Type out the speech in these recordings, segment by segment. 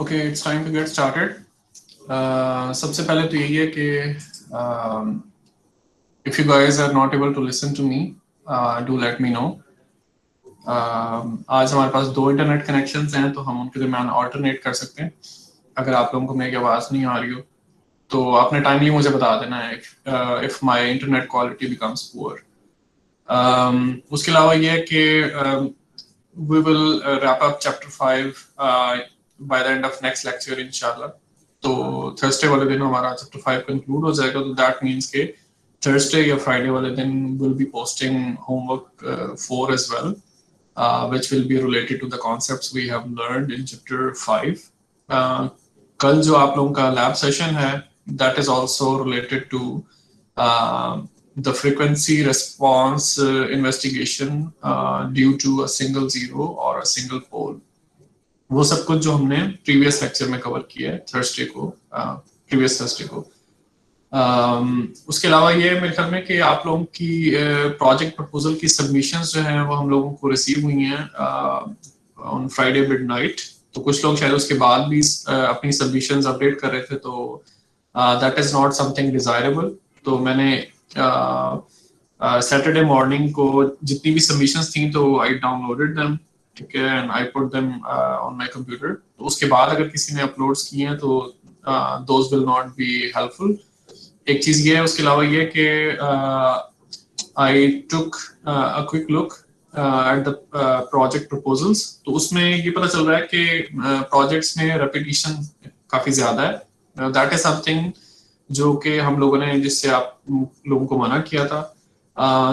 Okay, it's time to get started. सबसे पहले तो यही है कि if you guys are not able to listen to me, do let me know. आज हमारे पास दो इंटरनेट कनेक्शंस हैं तो हम उनके दरमियान ऑल्टरनेट कर सकते हैं. अगर आप लोगों को मेरी आवाज़ नहीं आ रही हो तो आपने टाइमली मुझे बता देना है if my internet quality becomes poor. उसके अलावा ये है कि we will wrap up chapter 5 by the end of next lecture inshallah. तो थर्सडे वाले दिन हमारा चैप्टर 5 कंक्लूड हो जाएगा. तो दैट मींस के थर्सडे या फ्राइडे वाले दिन will be posting homework 4 as well, which will be related to the concepts we have learned in chapter 5. कल जो आप लोगों का लैब सेशन है that is also related to the frequency response investigation due to a single zero or a single pole. वो सब कुछ जो हमने प्रीवियस लेक्चर में कवर किया है थर्सडे को, प्रीवियस थर्सडे को. उसके अलावा ये मेरे ख्याल में कि आप लोगों की प्रोजेक्ट प्रपोजल की सबमिशंस जो हैं वो हम लोगों को रिसीव हुई हैं ऑन फ्राइडे मिडनाइट. तो कुछ लोग शायद उसके बाद भी अपनी सबमिशंस अपडेट कर रहे थे, तो that is not something desirable. तो मैंने सैटरडे मॉर्निंग को जितनी भी सबमिशंस थी तो आई डाउनलोडेड देम, ठीक है, and I put them on my computer. तो उसके बाद अगर किसी ने अपलोड्स किए हैं तो those will not be helpful. एक चीज ये है. उसके अलावा ये कि I took a quick look at the project proposals. तो उसमें ये पता चल रहा है कि प्रोजेक्ट्स में रेपिटेशन काफी ज्यादा है. दैट इज समथिंग जो कि हम लोगों ने, जिससे आप लोगों को मना किया था.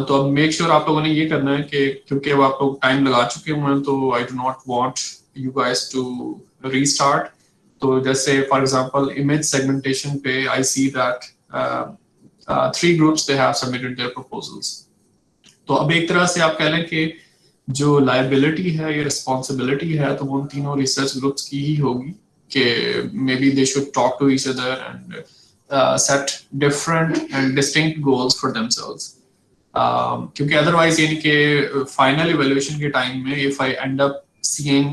तो अब मेक श्योर आप लोगों ने ये करना है कि क्योंकि अब आप लोग टाइम लगा चुके हुए हैं तो I do not want you guys to restart. तो जैसे फॉर एग्जांपल इमेज सेगमेंटेशन पे I see that 3 groups they have submitted their proposals. तो अब एक तरह से आप कह लें कि जो लायबिलिटी है या रिस्पॉन्सिबिलिटी है तो वो उन तीनों रिसर्च ग्रुप्स की ही होगी कि maybe they should talk to each other and set different and distinct goals for themselves. क्योंकि अदरवाइज यानी कि फाइनल इवैल्यूएशन के टाइम में if I end up seeing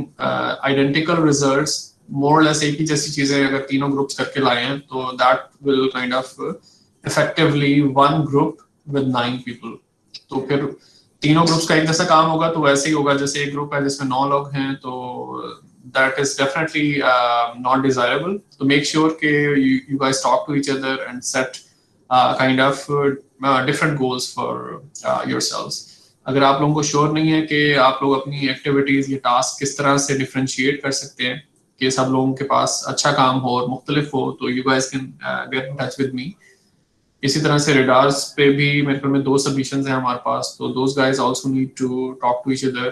identical results, more or less एक ही जैसी चीजें अगर तीनों ग्रुप्स करके लाए हैं तो that will kind of effectively one group with 9 people. तो फिर तीनों ग्रुप्स का एक जैसा काम होगा तो वैसे ही होगा जैसे एक ग्रुप है जिसमें 9 लोग हैं. तो that is definitely not desirable. So make sure that you guys talk to each other and set kind of different goals for yourselves. अगर आप लोगों को श्योर नहीं है कि आप लोग अपनी एक्टिविटीज या टास्क किस तरह से डिफरेंशिएट कर सकते हैं कि सब लोगों के पास अच्छा काम हो और मुख्तलिफ हो, तो you guys can get in touch with me. इसी तरह से रेडार्स पे भी मेरे ख्याल में 2 सबमिशंस हैं हमारे पास. तो those guys also need to talk to each other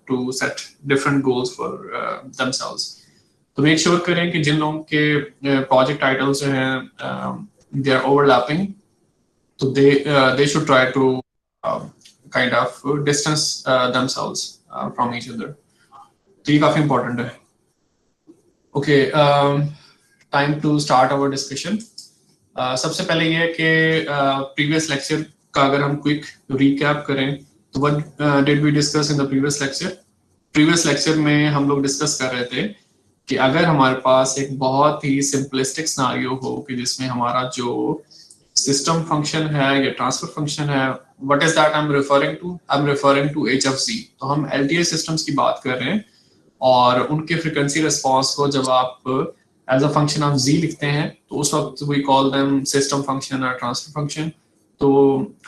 to set different goals for themselves. तो मेक श्योर करें कि जिन लोगों के प्रोजेक्ट टाइटल्स जो हैं दे आर ओवरलैपिंग, तो they should try to kind of distance themselves from each other. तो ये काफी इंपॉर्टेंट है. Okay, time to start our discussion. सबसे पहले ये है कि प्रीवियस लेक्चर का अगर हम क्विक रिकैप करें तो what did we discuss in the previous lecture. Previous lecture में हम लोग डिस्कस कर रहे थे कि अगर हमारे पास एक बहुत ही सिंपलिस्टिक सिनेरियो हो कि जिसमें हमारा जो सिस्टम फंक्शन है या ट्रांसफर फंक्शन है, what is that I am referring to? I am referring to HFZ. तो हम LTI सिस्टम्स की बात कर रहे हैं और उनके फ्रीक्वेंसी रिस्पांस को जब आप as a function of z लिखते हैं तो उस वक्त we call them system function और ट्रांसफर फंक्शन. तो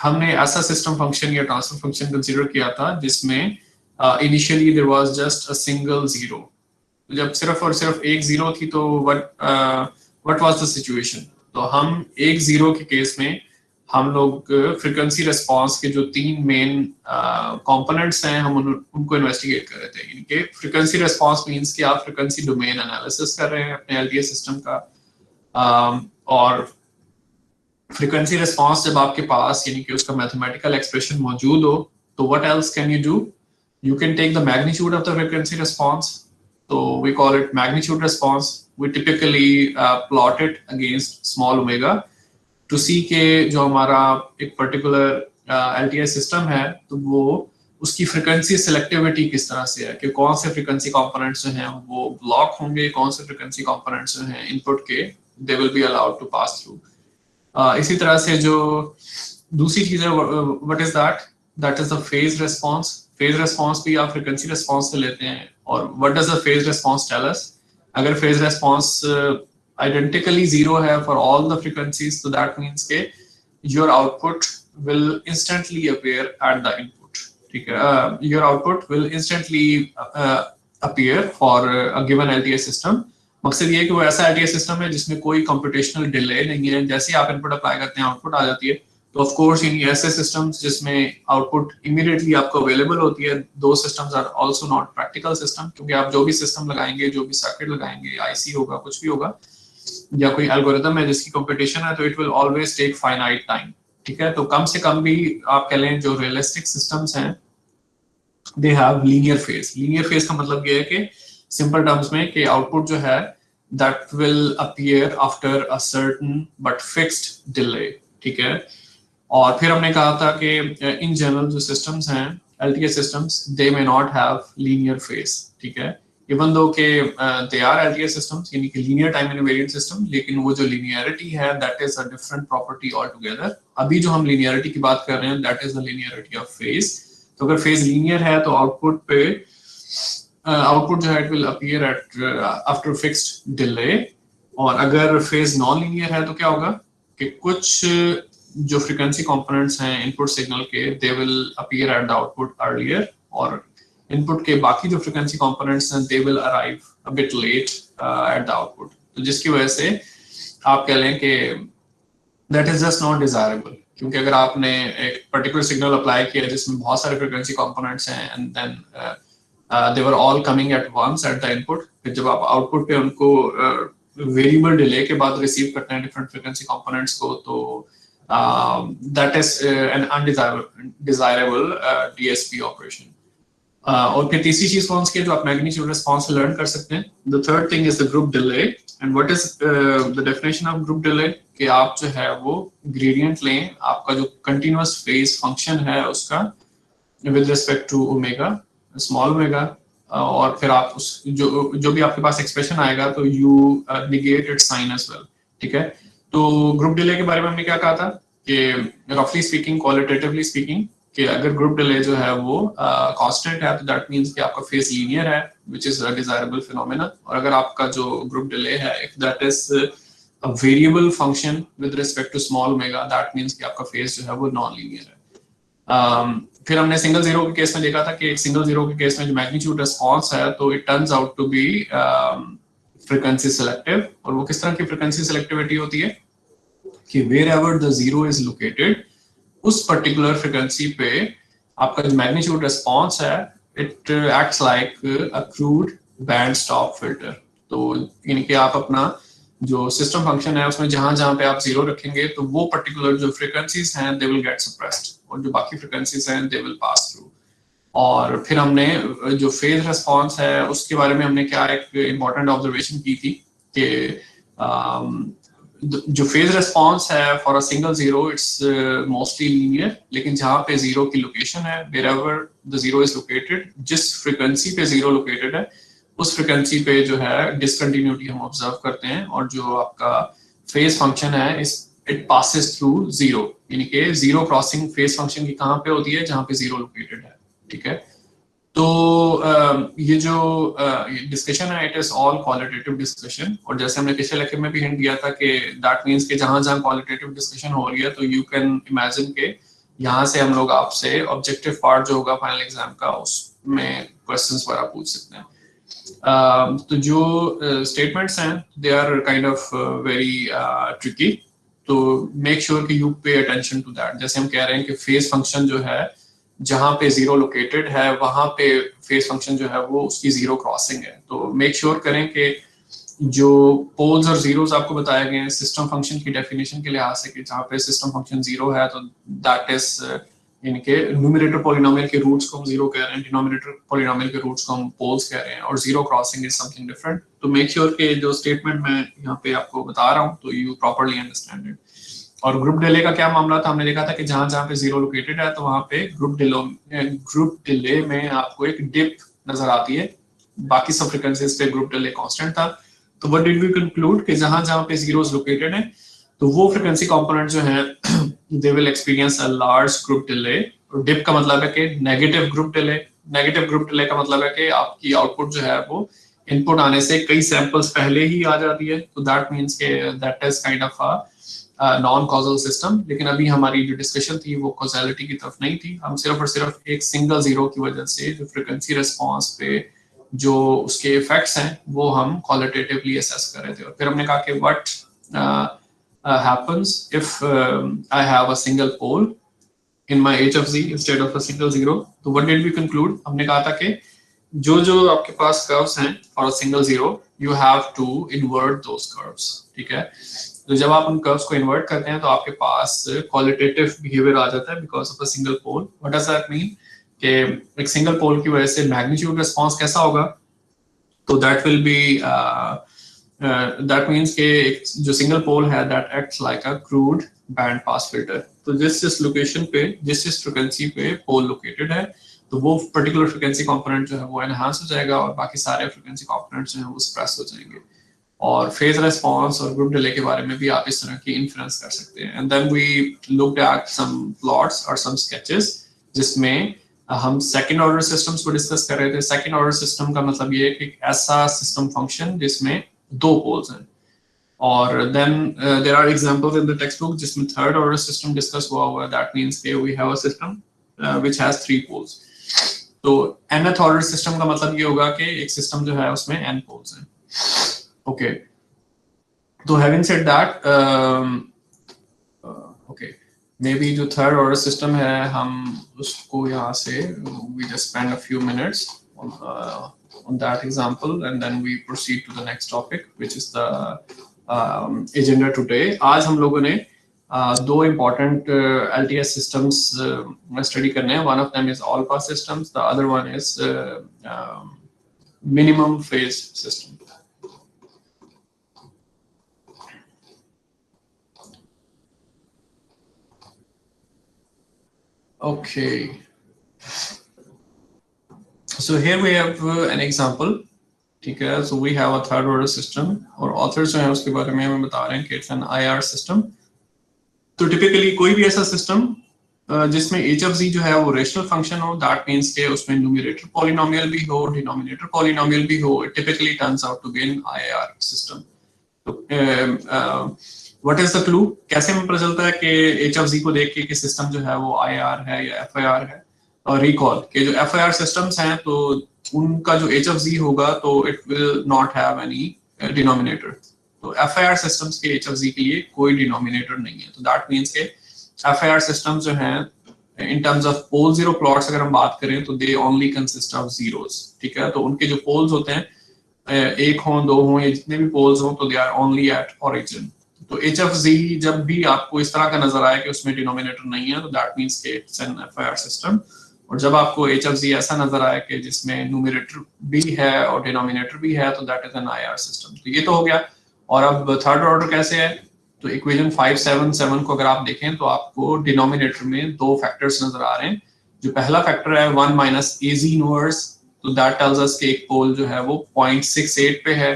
हमने ऐसा सिस्टम फंक्शन या ट्रांसफर फंक्शन कंसीडर किया था जिसमें initially there was just a single zero. जब सिर्फ और सिर्फ एक जीरो थी तो व्हाट वाज द सिचुएशन? तो हम एक जीरो के केस में हम लोग फ्रीक्वेंसी रिस्पांस के जो 3 मेन कंपोनेंट्स हैं हम उनको इन्वेस्टिगेट कर रहे थे. यानी कि फ्रीक्वेंसी रिस्पांस मींस कि आप फ्रीक्वेंसी डोमेन एनालिसिस कर रहे हैं अपने LTI सिस्टम का. और फ्रीक्वेंसी रिस्पांस जब आपके पास यानी कि उसका मैथमेटिकल एक्सप्रेशन मौजूद हो तो what else can you do? You can take the magnitude of the frequency response. तो we call it magnitude response. We typically plot it against small omega to see के जो हमारा एक पर्टिकुलर LTI सिस्टम है तो वो उसकी frequency selectivity किस तरह से है कि कौन से फ्रीक्वेंसी कंपोनेंट्स जो हैं वो ब्लॉक होंगे, कौन से फ्रीक्वेंसी कंपोनेंट्स जो हैं इनपुट के they will be allowed to pass through. इसी तरह से जो दूसरी चीज है what is that is the phase response. Phase response भी आप फ्रीक्वेंसी रिस्पांस से लेते हैं। और what does the phase response tell us? अगर फेज रिस्पांस आइडेंटिकली जीरो है फॉर ऑल द फ्रीक्वेंसीज तो दैट मींस के your output will instantly appear at the input. ठीक है, your output will instantly appear for a given LTA system. मकसद ये है कि वो ऐसा एलटीए सिस्टम है जिसमें कोई कंप्यूटेशनल डिले नहीं है। जैसे ही आप इनपुट अप्लाई करते हैं आउटपुट आ जाती है। तो ऑफ कोर्स इन ऐसे सिस्टम्स जिसमें आउटपुट इमीडिएटली आपको अवेलेबल होती है, दो systems are also not practical system, क्योंकि आप जो भी सिस्टम लगाएंगे, जो भी सर्किट लगाएंगे, आईसी होगा, कुछ भी होगा, या कोई एल्गोरिथम है जिसकी कंप्यूटेशन है, तो it will always take finite time. ठीक है, तो कम से कम भी आप कह लें जो रियलिस्टिक सिस्टम्स हैं they have linear phase. Linear phase का मतलब ये है कि सिंपल टर्म्स में कि आउटपुट जो है that will appear after a certain but fixed delay। ठीक है, और फिर हमने कहा था कि इन जनरल जो सिस्टम्स हैं LTA systems they may not have linear phase. ठीक है, इवन दो के दे आर एलटीए सिस्टम्स यानी कि लीनियर टाइम इनवेरिएंट सिस्टम, लेकिन वो जो लीनियरिटी है that is a different property all together. अभी जो हम लीनियरिटी की बात कर रहे हैं that is the linearity of phase. तो अगर फेज लीनियर है तो आउटपुट पे आउटपुट जो है it will appear eight after fixed delay. और अगर फेज नॉन लीनियर है तो क्या होगा कि कुछ जो फ्रीक्वेंसी कंपोनेंट्स हैं इनपुट सिग्नल के they will appear at the output earlier, और इनपुट के बाकी जो फ्रीक्वेंसी कंपोनेंट्स हैं they will arrive a bit late at the output. तो जिसकी वजह से आप कह लें कि that is just not desirable, क्योंकि अगर आपने एक पर्टिकुलर सिग्नल अप्लाई किया जिसमें बहुत सारे फ्रीक्वेंसी कंपोनेंट्स हैं and then they were all coming at once at the input, फिर जब आप आउटपुट पे उनको वेरिएबल डिले के बाद रिसीव करते हैं डिफरेंट फ्रीक्वेंसी कंपोनेंट्स को, तो that is N undesirable DSP operation. और फिर तीसरी चीज कौन सी है जो आप मैग्नीट्यूड रिस्पांस से लर्न कर सकते हैं? The third thing is the group delay. And what is the definition of group delay? कि आप जो है वो ग्रेडियंट लें आपका जो कंटिन्यूअस फेज फंक्शन है उसका with respect to omega, small omega, और फिर आप उस जो भी आपके पास एक्सप्रेशन आएगा तो you negate its sign as well. ठीक है, तो ग्रुप डिले के बारे में हमने क्या कहा था कि रफली स्पीकिंग, क्वालिटेटिवली स्पीकिंग, कि अगर ग्रुप डिले जो है वो कांस्टेंट है तो दैट मींस कि आपका फेज लीनियर है which is a desirable phenomena. और अगर आपका जो ग्रुप डिले है if that is a variable function with respect to small omega that means कि आपका फेज जो है वो नॉन लीनियर है। फिर हमने सिंगल जीरो के केस में देखा था कि सिंगल जीरो के केस में जो मैग्नीट्यूड रिस्पांस है तो it turns out to be frequency selective. और वो किस तरह की फ्रीक्वेंसी सिलेक्टिविटी होती है कि wherever the zero is located उस पर्टिकुलर फ्रीक्वेंसी पे आपका जो मैग्नीट्यूड रिस्पांस है it acts like a crude band stop filter. तो यानी कि आप अपना जो सिस्टम फंक्शन है उसमें जहां जहां पे आप जीरो रखेंगे तो वो पर्टिकुलर जो फ्रीक्वेंसीज हैं दे विल गेट सप्रेस्ड और जो बाकी फ्रीक्वेंसीज हैं दे विल पास थ्रू। और फिर हमने जो फेज रिस्पांस है उसके बारे में हमने क्या एक इम्पोर्टेंट ऑब्जर्वेशन की थी कि जो फेज रिस्पांस है for a single zero it's mostly linear, लेकिन जहां पे जीरो की लोकेशन है wherever the zero is located, जिस फ्रीक्वेंसी पे जीरो लोकेटेड है उस फ्रीक्वेंसी पे जो है डिसकंटिन्यूटी हम ऑब्जर्व करते हैं। और जो आपका फेज फंक्शन है इस इट पासेस थ्रू जीरो, यानी कि जीरो क्रॉसिंग फेज फंक्शन की कहां पे होती है? जहां पे जीरो लोकेटेड है। ठीक है, तो ये जो डिस्कशन है it is all qualitative discussion. और जैसे हमने पिछले लेक्चर में भी हिंट दिया था कि दैट मींस कि जहां जहां क्वालिटेटिव डिस्कशन हो रही है तो यू कैन इमेजिन के यहाँ से हम लोग आपसे ऑब्जेक्टिव पार्ट जो होगा फाइनल एग्जाम का उसमें क्वेश्चंस वगैरह पूछ सकते हैं। तो जो स्टेटमेंट्स हैं they are kind of very tricky, तो मेक श्योर कि you pay attention to that. जैसे हम कह रहे हैं कि फेज फंक्शन जो है जहां पे जीरो लोकेटेड है वहां पे फेज फंक्शन जो है वो उसकी जीरो क्रॉसिंग है। तो मेक श्योर करें कि जो पोल्स और जीरोस आपको बताए गए हैं सिस्टम फंक्शन की डेफिनेशन के लिहाज से कि जहां पे सिस्टम फंक्शन जीरो है तो दैट इज यानी कि न्यूमरेटर पॉलिनोमियल के रूट्स को हम जीरो कह रहे हैं, डिनोमिनेटर पॉलिनोमियल के रूट्स को हम पोल्स कह रहे हैं, और zero crossing is something different. तो मेक श्योर कि जो स्टेटमेंट मैं यहाँ पे आपको बता रहा हूँ तो यू प्रॉपर्ली अंडरस्टैंड इट। और ग्रुप डिले का क्या मामला था, हमने देखा था कि जहां जहां पे जीरो लोकेटेड है तो वहां पे ग्रुप डिले में आपको एक डिप नजर आती है, बाकी सब फ्रीक्वेंसीज पे ग्रुप डिले कांस्टेंट था। तो व्हाट डिड वी कंक्लूड कि जहां जहां पे जीरोस लोकेटेड है तो वो फ्रीक्वेंसी कंपोनेंट जो है they will experience a large group delay. और डिप का मतलब है कि negative group delay. Negative group delay का मतलब है कि आपकी आउटपुट जो है वो इनपुट आने से कई सैंपल्स पहले ही आ जाती है, तो दैट मींस के that is kind of a non causal system. लेकिन अभी हमारी जो डिस्कशन थी वो कॉजैलिटी की तरफ नहीं थी, हम सिर्फ और सिर्फ एक सिंगल जीरो की वजह से जो फ्रीक्वेंसी रिस्पांस पे जो उसके इफेक्ट्स हैं वो हम क्वालिटेटिवली असेस कर रहे थे। और फिर हमने कहा कि what happens if I have a single pole in my HFZ instead of a single zero. तो what did we conclude? हमने कहा था कि जो जो आपके पास कर्व्स हैं और single zero you have to invert those curves, ठीक है। तो जब आप उन कर्व्स को इन्वर्ट करते हैं तो आपके पास क्वालिटेटिव बिहेवियर आ जाता है because of a single pole. What does that mean कि एक सिंगल पोल की वजह से मैग्नीट्यूड रिस्पांस कैसा होगा, तो that will B that means के जो सिंगल पोल है that acts like a crude band pass filter. तो जिस लोकेशन पे जिस फ्रीक्वेंसी पे पोल लोकेटेड है तो वो पर्टिकुलर फ्रीक्वेंसी कंपोनेंट जो है वो एनहांस हो जाएगा और बाकी सारे फ्रीक्वेंसी कंपोनेंट्स जो हैं वो सप्रेस हो जाएंगे। और फेज रिस्पांस और ग्रुप डिले के बारे में भी आप इस तरह की इन्फ्रेंस कर सकते हैं। And then we looked at some plots और सम स्केचेस जिसमें हम सेकंड ऑर्डर सिस्टम्स को डिस्कस कर रहे थे। सेकंड ऑर्डर सिस्टम का मतलब ये है कि ऐसा सिस्टम फंक्शन जिसमें दो पोल्स हैं। और then there are examples in the text book जिसमें थर्ड ऑर्डर सिस्टम डिस्कस हुआ है। दैट मींस के we have a system which has three poles. तो nth ऑर्डर सिस्टम का मतलब ये होगा कि एक सिस्टम जो है उसमें n पोल्स हैं। ओके, तो having said that okay, maybe जो थर्ड ऑर्डर सिस्टम है हम उसको यहाँ से we just spend a few minutes on that example and then we proceed to the next topic which is the agenda today. आज हम लोगों ने दो important LTS systems study करने हैं. One of them is all pass systems, the other one is minimum phase system. Okay, so here we have an example. ठीक है, so we have a third order system और authors जो हैं उसके बारे में हमें बता रहे हैं कि it's an IR system. तो typically कोई भी ऐसा system जिसमें HFZ जो है वो रेशनल फंक्शन हो, that means के उसमें न्यूमरेटर पॉलिनोमियल भी हो, डिनोमिनेटर पॉलिनोमियल भी हो, it typically turns out to be an IR system. तो what is the clue? कैसे हमें पता चलता है कि HFZ को देख के सिस्टम जो है वो IR है या FIR है? और रिकॉल के जो FIR सिस्टम्स हैं तो उनका जो HFZ होगा तो it will not have any denominator. तो FIR सिस्टम्स के HFZ के लिए कोई डिनोमिनेटर नहीं है। तो that means के FIR सिस्टम्स जो हैं in terms of pole zero plots अगर हम बात करें तो they only consist of zeros. ठीक है, तो उनके जो poles होते हैं एक हो दो हो या जितने भी poles हो तो they are only at origin. तो HFZ जब भी आपको इस तरह का नजर आए कि उसमें डिनोमिनेटर नहीं है तो that means के it's an FIR system. और जब आपको HFZ ऐसा नजर आए कि जिसमें न्यूमरेटर भी है और डिनोमिनेटर भी है तो that is N IR system. तो ये तो हो गया। और अब थर्ड ऑर्डर कैसे है, तो इक्वेशन 577 को अगर आप देखें तो आपको डिनोमिनेटर में दो फैक्टर्स नजर आ रहे हैं। जो पहला फैक्टर है 1 माइनस AZ इनवर्स, तो दैट टेल्स अस कि एक पोल जो है वो 0.68 पे है,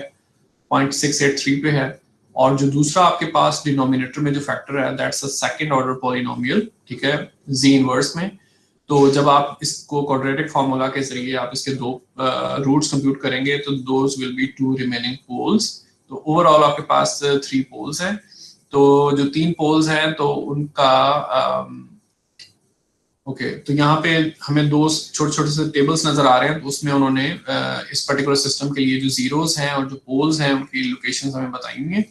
0.683 पे है। और जो दूसरा आपके पास डिनोमिनेटर में जो फैक्टर है that's a second order polynomial, ठीक है, Z इनवर्स में। तो जब आप इसको क्वाड्रेटिक फार्मूला के जरिए आप इसके दो रूट्स कंप्यूट करेंगे तो those will be two remaining poles. तो ओवरऑल आपके पास 3 पोल्स हैं। तो जो 3 पोल्स हैं तो उनका ओके, तो यहाँ पे हमें दो छोटे छोटे से टेबल्स नजर आ रहे हैं। तो उसमें उन्होंने इस पर्टिकुलर सिस्टम के लिए जो जीरोस हैं और जो पोल्स हैं उनकी लोकेशंस हमें बताई हुई हैं।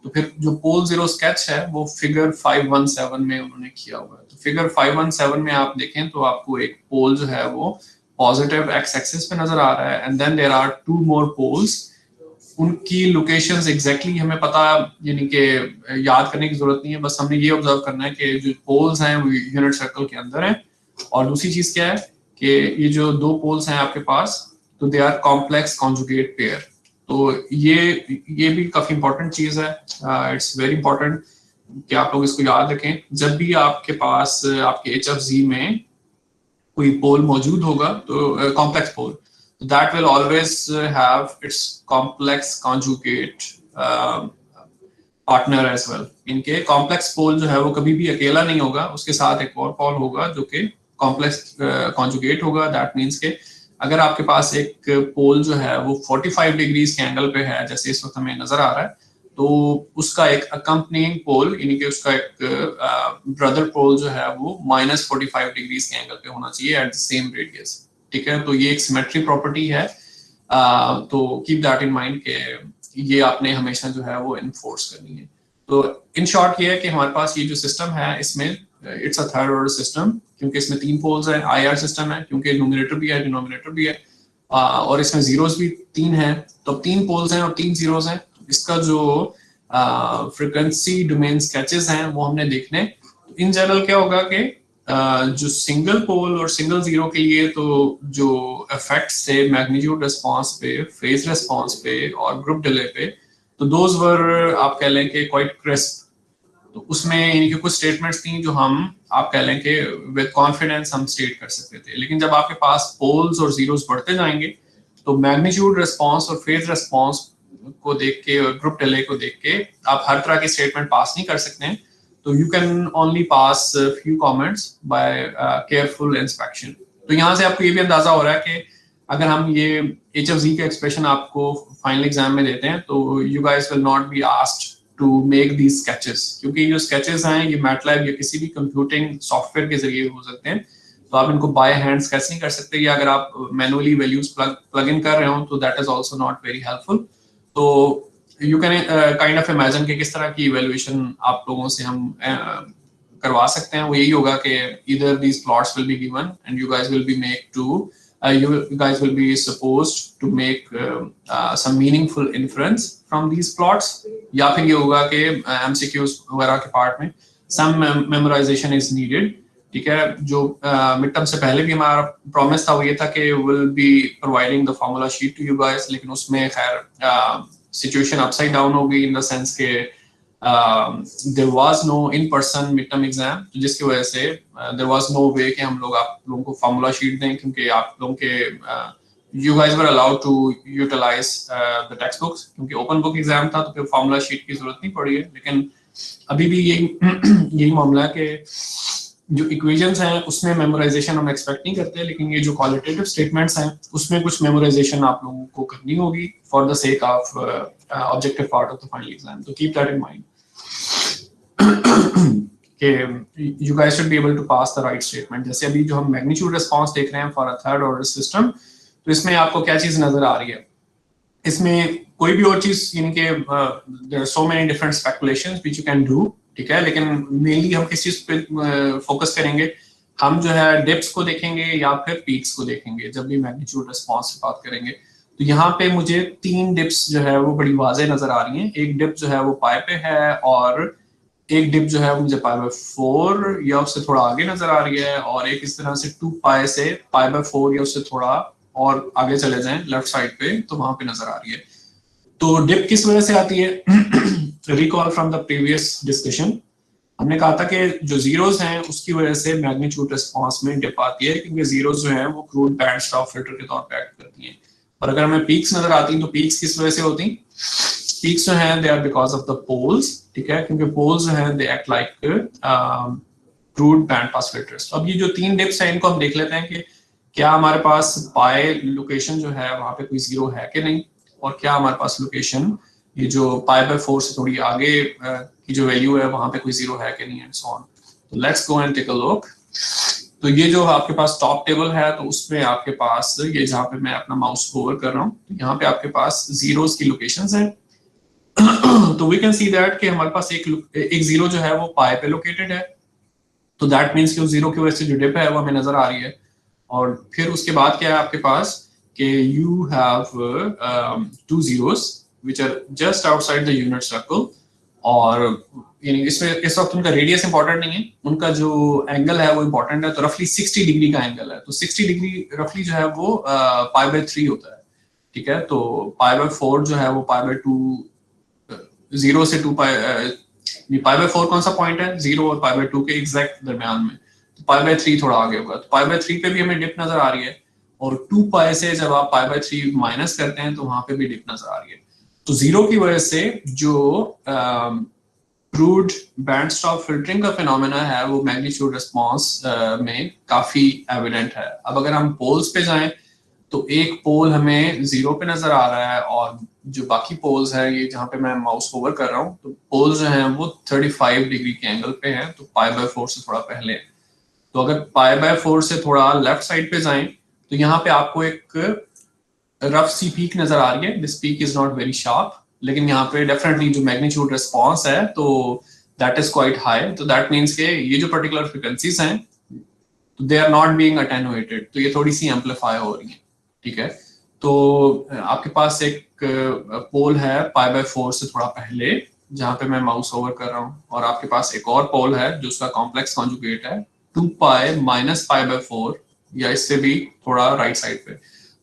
तो फिर जो पोल जीरो स्केच है वो फिगर 517 में उन्होंने किया हुआ है। तो फिगर 517 में आप देखें तो आपको एक पोल जो है वो पॉजिटिव एक्स एक्सिस पे नजर आ रहा है and then there are 2 more poles. उनकी लोकेशंस एग्जैक्टली हमें पता यानी कि याद करने की जरूरत नहीं है, बस हमने ये ऑब्जर्व करना है कि जो पोल्स हैं वो यूनिट सर्कल के अंदर हैं। और दूसरी चीज क्या है कि ये जो दो पोल्स हैं आपके पास तो they are complex conjugate pair. तो ये भी काफी इंपॉर्टेंट चीज है, इट्स वेरी इंपॉर्टेंट कि आप लोग इसको याद रखें, जब भी आपके पास आपके HFZ में कोई पोल मौजूद होगा तो complex pole, that will always have its complex conjugate partner as well. इनके कॉम्प्लेक्स पोल जो है वो कभी भी अकेला नहीं होगा, उसके साथ एक और पोल होगा जो कि कॉम्प्लेक्स कॉन्जुगेट होगा। दैट मीन्स के अगर आपके पास एक पोल जो है वो 45 डिग्रीज के एंगल पे है, जैसे इस वक्त हमें नजर आ रहा है, तो उसका एक अकम्पनिंग पोल यानी कि उसका एक ब्रदर पोल जो है वो -45 डिग्रीज के एंगल पे होना चाहिए एट द सेम रेडियस। ठीक है, तो ये एक सिमेट्री प्रॉपर्टी है। तो कीप दैट इन माइंड के ये आपने हमेशा जो है वो इन्फोर्स करनी है। तो इन शॉर्ट ये है कि हमारे पास ये जो सिस्टम है इसमें it's a third order system, क्योंकि इसमें 3 पोल्स है। IR सिस्टम है क्योंकि न्यूमरेटर भी है डिनोमिनेटर भी है, और इसमें जीरोस भी 3 हैं। तो 3 पोल्स हैं और 3 जीरोस हैं। इसका जो फ्रीक्वेंसी डोमेन स्केचेस हैं वो हमने देखने। इन जनरल क्या होगा कि जो सिंगल पोल और सिंगल जीरो के लिए तो जो इफेक्ट्स थे मैग्नीट्यूड रिस्पांस पे, फेज रिस्पांस पे और ग्रुप डिले पे, तो दोज वर आप कह लें कि क्वाइट क्रिस्प। तो उसमें इनकी कुछ स्टेटमेंट्स थी जो हम आप कह लें कि विद कॉन्फिडेंस हम स्टेट कर सकते थे। लेकिन जब आपके पास पोल्स और जीरोस बढ़ते जाएंगे तो मैग्नीट्यूड रिस्पांस और फेज रिस्पांस को देख के और ग्रुप डिले को देख के आप हर तरह की स्टेटमेंट पास नहीं कर सकते हैं। तो you can only pass few comments by careful inspection. तो यहाँ से आपको ये भी अंदाजा हो रहा है कि अगर हम ये HFZ का एक्सप्रेशन आपको फाइनल एग्जाम में देते हैं तो you guys will not be asked to make these sketches, क्योंकि जो स्केचेस हैं ये मैटलैब या किसी भी कंप्यूटिंग सॉफ्टवेयर के जरिए हो सकते हैं। तो आप इनको बाय हैंड स्केच नहीं कर सकते, या अगर आप मैनुअली वैल्यूज प्लग इन कर रहे हो तो that is also not very helpful. तो you can kind of imagine कि किस तरह की इवैल्यूएशन आप लोगों से हम करवा सकते हैं। वो यही होगा कि either these plots will be given and you guys will be make to you guys will be supposed to make some meaningful inference from these plots, या फिर ये होगा कि MCQs वगैरह के पार्ट में some memorization is needed। ठीक है, जो मिड टर्म से पहले भी हमारा प्रॉमिस था वो ये था कि will be providing the formula sheet to you guys, लेकिन उसमें खैर सिचुएशन अपसाइड डाउन हो गई इन द सेंस के there was no in-person midterm exam, तो जिसकी वजह से there was no way कि हम लोग आप लोगों को फॉर्मूला शीट दें, क्योंकि आप लोगों के you guys were allowed to utilize the textbooks, क्योंकि ओपन बुक एग्जाम था तो फिर फॉर्मूला शीट की जरूरत नहीं पड़ी है। लेकिन अभी भी यही मामला है कि जो इक्वेशंस हैं उसमें मेमोराइजेशन हम एक्सपेक्ट नहीं करते, लेकिन ये जो क्वालिटेटिव स्टेटमेंट्स हैं उसमें कुछ मेमोराइजेशन आप लोगों को करनी होगी for the sake of objective part of the final exam. तो कीप दैट इन माइंड कि you guys should be able to pass the right statement। जैसे अभी जो हम मैग्नीट्यूड रिस्पांस देख रहे हैं for a third order system, तो इसमें आपको क्या चीज नजर आ रही है? इसमें कोई भी और चीज यानी कि there are so many different speculations which you can do, ठीक है, लेकिन मेनली हम किस चीज पे फोकस करेंगे? हम जो है डिप्स को देखेंगे या फिर पीक्स को देखेंगे जब भी मैग्नीट्यूड रिस्पांस की बात करेंगे। तो यहाँ पे मुझे 3 डिप्स जो है वो बड़ी वाज़ेह नजर आ रही हैं। एक डिप जो है वो पाई पे है, और एक डिप जो है वो मुझे π/4 या उससे थोड़ा आगे नजर आ रही है, और एक इस तरह से 2π से π/4 या उससे थोड़ा और आगे चले जाएं लेफ्ट साइड पे तो वहां पे नजर आ रही है। तो डिप किस वजह से आती है? Recall from the previous discussion, हमने कहा था कि जो जीरोस हैं उसकी वजह से मैग्नीट्यूड रिस्पांस में डिप आती है, क्योंकि जीरोस जो हैं वो क्रूड बैंड स्टॉप फिल्टर के तौर पे एक्ट करती हैं। और अगर हमें पीक्स नजर आती हैं तो पीक्स किस वजह से होती हैं? पीक्स जो हैं they are because of the poles, ठीक है, क्योंकि पोल्स जो हैं they act like crude band pass filters. अब ये जो 3 डिप्स हैं इनको हम देख लेते हैं कि क्या हमारे पास पाई लोकेशन जो है वहां पे कोई जीरो है कि नहीं, और क्या हमारे पास लोकेशन ये जो π/4 से थोड़ी आगे की जो वैल्यू है वहां पे कोई जीरो है कि नहीं, एंड सो ऑन। तो let's go and take a look. तो ये जो आपके पास टॉप टेबल है तो उसमें आपके पास ये जहाँ पे मैं अपना माउस होवर कर रहा हूँ तो यहाँ पे आपके पास जीरोस की लोकेशंस हैं। तो वी कैन सी दैट कि हमारे पास एक जीरो जो है वो पाई पे लोकेटेड है, तो दैट मीन्स कि उस जीरो की वजह से जो डिप है वो हमें नजर आ रही है। और फिर उसके बाद क्या है आपके पास कि you have 2 zeros which are just outside the unit circle, और यानी इसमें इस वक्त उनका रेडियस इंपॉर्टेंट नहीं है, उनका जो एंगल है वो इंपॉर्टेंट है। तो रफली 60 डिग्री का एंगल है, तो 60 डिग्री रफली जो है वो π/3 होता है, ठीक है। तो π/4 जो है वो π/2, 0 से 2π ये π/4 कौन सा पॉइंट है, 0 और π/2 के एग्जैक्ट दरमियान में, तो π/3 थोड़ा आगे होगा, तो π/3 पे भी हमें डिप नजर आ रही है, और 2π से जब आप π/3 माइनस करते हैं तो वहां पे भी डिप नजर आ रही है। तो 0 की वजह से जो क्रूड बैंड स्टॉप फिल्टरिंग का फिनोमेना है वो मैग्नीट्यूड रिस्पांस में काफी एविडेंट है। अब अगर हम पोल्स पे जाएं तो एक पोल हमें 0 पे नजर आ रहा है, और जो बाकी पोल्स हैं, ये जहाँ पे मैं माउस ओवर कर रहा हूँ, तो पोल्स जो हैं वो 35 डिग्री के एंगल पे हैं, तो π/4 से थोड़ा पहले है। तो अगर π/4 से थोड़ा लेफ्ट साइड पे जाएं तो यहाँ पे आपको एक रफ सी पीक नजर आ रही है। This peak is not very sharp, लेकिन यहाँ पे डेफिनेटली जो मैग्नीट्यूड रिस्पांस है तो दैट इज क्वाइट हाई, तो दैट मीन्स के ये जो पर्टिकुलर फ्रीक्वेंसीज हैं तो they are not being attenuated, तो ये थोड़ी सी एम्पलीफाई हो रही है, ठीक है। तो आपके पास एक पोल है π/4 से थोड़ा पहले जहाँ पे मैं माउस ओवर कर रहा हूँ, और आपके पास एक और पोल है जो उसका कॉम्प्लेक्स कॉन्जुगेट है 2π माइनस π/4 या इससे भी थोड़ा राइट साइड पे।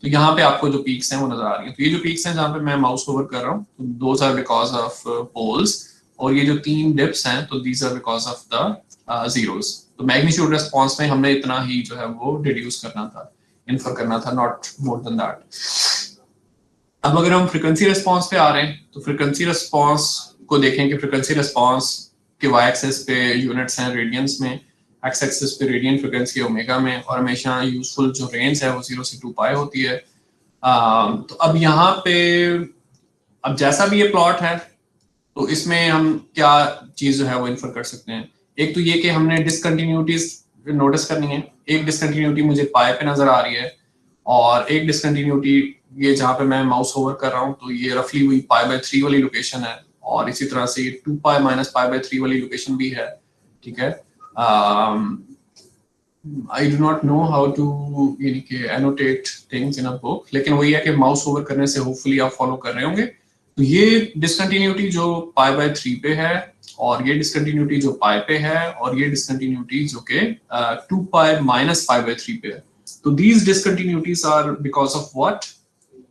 तो यहाँ पे आपको जो पीक्स हैं वो नजर आ रही है। तो ये जो पीक्स हैं जहाँ पे मैं माउस ओवर कर रहा हूँ, तो those are because of poles, और ये जो 3 डिप्स हैं तो these are because of the zeros. तो मैग्नीट्यूड रिस्पांस में हमने इतना ही जो है वो डिड्यूस करना था, इन्फर करना था, नॉट मोर देन दैट। अब अगर हम फ्रीक्वेंसी रिस्पांस पे आ रहे हैं तो फ्रीक्वेंसी रिस्पांस को देखें कि फ्रीक्वेंसी रिस्पांस के वाई एक्सिस पे यूनिट्स हैं रेडियंस में, एक्स एक्सिस पे रेडियन फ्रीक्वेंसी ओमेगा में, और हमेशा यूजफुल जो रेंज है वो 0 से 2π होती है। तो अब यहाँ पे अब जैसा भी ये प्लॉट है तो इसमें हम क्या चीज जो है वो इन्फर कर सकते हैं। एक तो ये कि हमने डिसकंटिन्यूटीज नोटिस करनी है। एक डिसकंटिन्यूटी मुझे पाई पे नजर आ रही है, और एक डिसकंटिन्यूटी ये जहाँ पे मैं माउस ओवर कर रहा हूँ तो ये रफली वही π/3 वाली लोकेशन है, और इसी तरह से ये 2π माइनस π/3 वाली लोकेशन भी है, ठीक है। I do not know how to यानी कि annotate things in a book, लेकिन वही है कि माउस ओवर करने से होपफुली आप फॉलो कर रहे होंगे। तो ये डिसकंटिन्यूटी जो π/3 पे है, और ये डिसकंटिन्यूटी जो पाई पे है, और ये डिसकंटिन्यूटी जो कि 2π माइनस π/3 पे है। तो these discontinuities are because of what,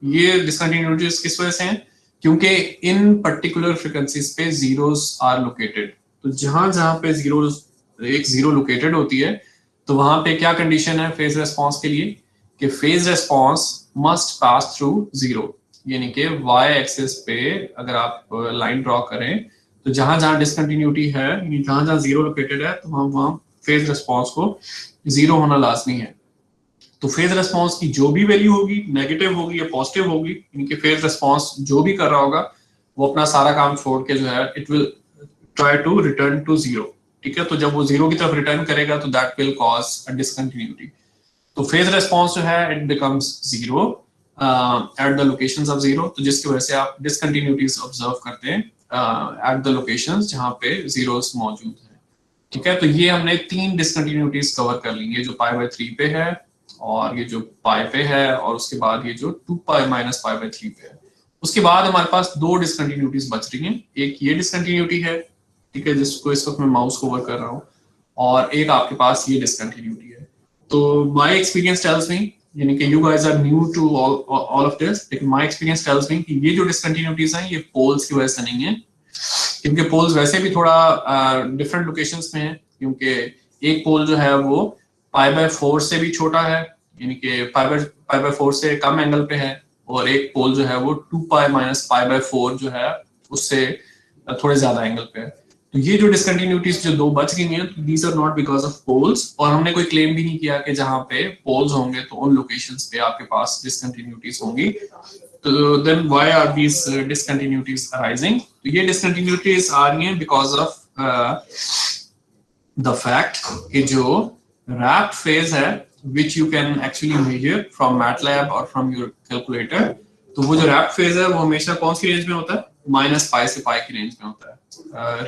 ये डिसकंटिन्यूटीज किस वजह से हैं, क्योंकि इन पर्टिकुलर फ्रीक्वेंसीज पे जीरोस आर लोकेटेड। तो जहां जहां पे एक जीरो लोकेटेड होती है तो वहां पे क्या कंडीशन है फेज रेस्पॉन्स के लिए, कि phase response must pass through zero, यानी कि वाई एक्सिस पे अगर आप लाइन ड्रॉ करें तो जहां जहां डिसकंटिन्यूटी है, यानी जहां जहां जीरो लोकेटेड है, तो वहां फेज रेस्पॉन्स को जीरो होना लाजमी है। तो फेज रेस्पॉन्स की जो भी वैल्यू होगी, नेगेटिव होगी या पॉजिटिव होगी, इनके फेज रेस्पॉन्स जो भी कर रहा होगा वो अपना सारा काम छोड़ के जो है it will try to return to zero, ठीक है। तो जब वो जीरो की तरफ रिटर्न करेगा तो that will cause a discontinuity. तो फेज रेस्पॉन्स जो है it becomes zero at the locations of zero, तो जिसकी वजह से आप डिसकंटिन्यूटीज ऑब्जर्व करते हैं एट द लोकेशंस जहां पे जीरोस मौजूद है, ठीक है। तो ये हमने 3 डिसकंटिन्यूटीज कवर कर ली, ये जो π/3 पे है, और ये जो पाई पे है, और उसके बाद ये जो 2π माइनस π/3 पे है। उसके बाद हमारे पास 2 डिसकंटिन्यूटीज बच रही हैं। एक ये डिसकंटिन्यूटी है, ठीक है, जिसको इस वक्त मैं माउस ओवर कर रहा हूँ, और एक आपके पास ये डिसकंटिन्यूटी है। तो माय एक्सपीरियंस टेल्स मी, यानी कि you guys are new to all of this, लेकिन माय एक्सपीरियंस टेल्स मी कि ये जो डिसकंटिन्यूटीज हैं ये पोल्स की वजह से नहीं है, क्योंकि पोल्स वैसे भी थोड़ा डिफरेंट लोकेशंस में है, क्योंकि एक पोल जो है वो π/4 से भी छोटा है, यानी कि π/4 से कम एंगल पे है, और एक पोल जो है वो 2π माइनस π/4 जो है उससे थोड़े ज्यादा एंगल पे है। तो ये जो डिसकंटिन्यूटीज जो 2 बच गई हैं, these are not because of poles, और हमने कोई क्लेम भी नहीं किया कि जहां पे पोल्स होंगे तो उन लोकेशंस पे आपके पास डिसकंटिन्यूटीज होंगी। तो then why are these discontinuities arising? तो ये डिसकंटिन्यूटीज आ रही हैं बिकॉज ऑफ द फैक्ट कि जो रैप्ट फेज है which you can actually measure from MATLAB or from your calculator, तो वो जो रैप्ट फेज है वो हमेशा कौन सी रेंज में होता है, -π से π की रेंज में होता है।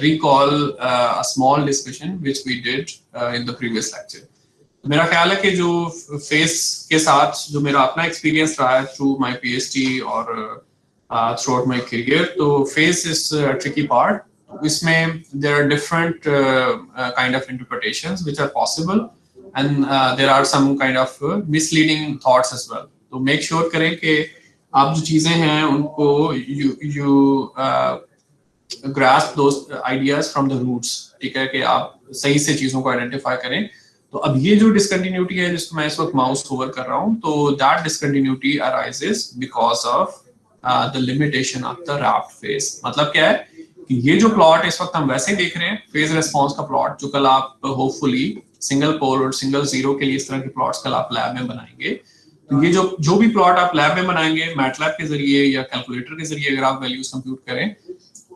Recall a small discussion which we did in the previous lecture. मेरा ख्याल है कि जो फेज के साथ जो मेरा अपना एक्सपीरियंस रहा है थ्रू माय पीएचडी और थ्रू आउट माय करियर, तो फेज इज ट्रिकी पार्ट। इसमें there are different kind of interpretations which are possible, and there are some kind of misleading thoughts as well. तो make sure करें कि आप जो चीजें हैं उनको you grasp those ideas from the roots, ठीक है, कि आप सही से चीजों को आइडेंटिफाई करें। तो अब ये जो डिसकंटिन्यूटी है जिसको मैं इस वक्त माउस होवर कर रहा हूँ, तो that discontinuity arises because of the limitation of the wrapped phase. मतलब क्या है कि ये जो प्लॉट इस वक्त हम वैसे देख रहे हैं, फेज रिस्पॉन्स का प्लॉट, जो कल आप होपफुली सिंगल पोल और सिंगल जीरो के लिए इस तरह के प्लॉट्स कल आप लैब में बनाएंगे, तो ये जो भी प्लॉट आप लैब में बनाएंगे मैटलैब के जरिए या कैलकुलेटर के जरिए, अगर आप वैल्यूज कंप्यूट करें,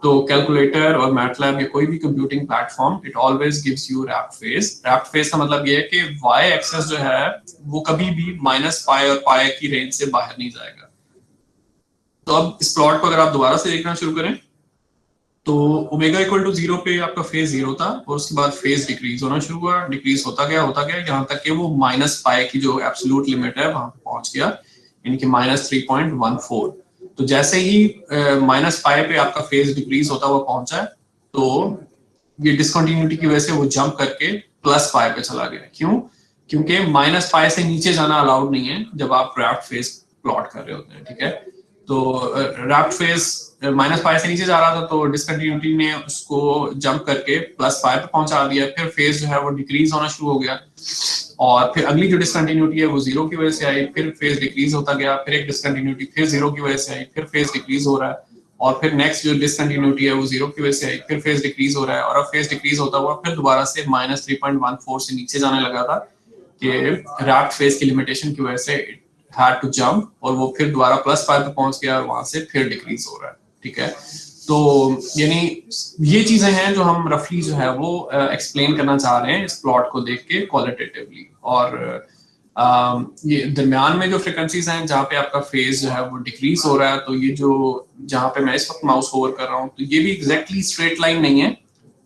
तो कैलकुलेटर और मैटलैब या कोई भी computing platform, it always gives you wrapped phase. Wrapped phase का मतलब ये है कि वाई एक्सेस जो है वो कभी भी माइनस पाई और पाई की रेंज से बाहर नहीं जाएगा। तो अब इस प्लॉट को अगर आप दोबारा से देखना शुरू करें, तो ओमेगा इक्वल टू 0 पे आपका फेज 0 था, और उसके बाद फेज डिक्रीज होना शुरू हुआ, डिक्रीज होता गया यहाँ तक कि वो माइनस पाई की जो एब्सोल्यूट लिमिट है वहां पे पहुंच गया, यानी कि -3.14। तो जैसे ही माइनस पाई पे आपका फेज डिक्रीज होता हुआ पहुंचा है, तो ये डिसकंटिन्यूटी की वजह से वो जंप करके प्लस पाई पे चला गया। क्यों? क्योंकि माइनस पाई से नीचे जाना अलाउड नहीं है जब आप रैप्ट फेज प्लॉट कर रहे होते हैं, ठीक है। तो रैप्ट फेज माइनस पाई से नीचे जा रहा था, तो डिसकंटिन्यूटी ने उसको जंप करके प्लस पाई पे पहुंचा दिया। फिर फेज जो है वो डिक्रीज होना शुरू हो गया, और फिर अगली जो डिसकंटिन्यूटी है वो 0 की वजह से आई, फिर फेज डिक्रीज होता गया, फिर एक डिसकंटिन्यूटी फिर 0 की वजह से आई, फिर फेज डिक्रीज हो रहा है, और फिर नेक्स्ट जो डिसकंटिन्यूटी है वो 0 की वजह से आई, फिर फेज डिक्रीज हो रहा है, और अब फेज डिक्रीज होता हुआ फिर दोबारा से -3.14 से नीचे जाने लगा था कि रैप्ट फेज की लिमिटेशन की वजह से इट हैड टू जंप, और वो फिर दोबारा प्लस पाई पे पहुंच गया और वहां से फिर डिक्रीज हो रहा है, ठीक है। तो यानी ये चीजें हैं जो हम रफली जो है वो एक्सप्लेन करना चाह रहे हैं इस प्लॉट को देख के क्वालिटेटिवली। और ये दरमियान में जो फ्रिक्वेंसीज हैं जहाँ पे आपका फेज जो है वो डिक्रीज हो रहा है, तो ये जो जहाँ पे मैं इस वक्त माउस होवर कर रहा हूँ, तो ये भी एग्जैक्टली स्ट्रेट लाइन नहीं है,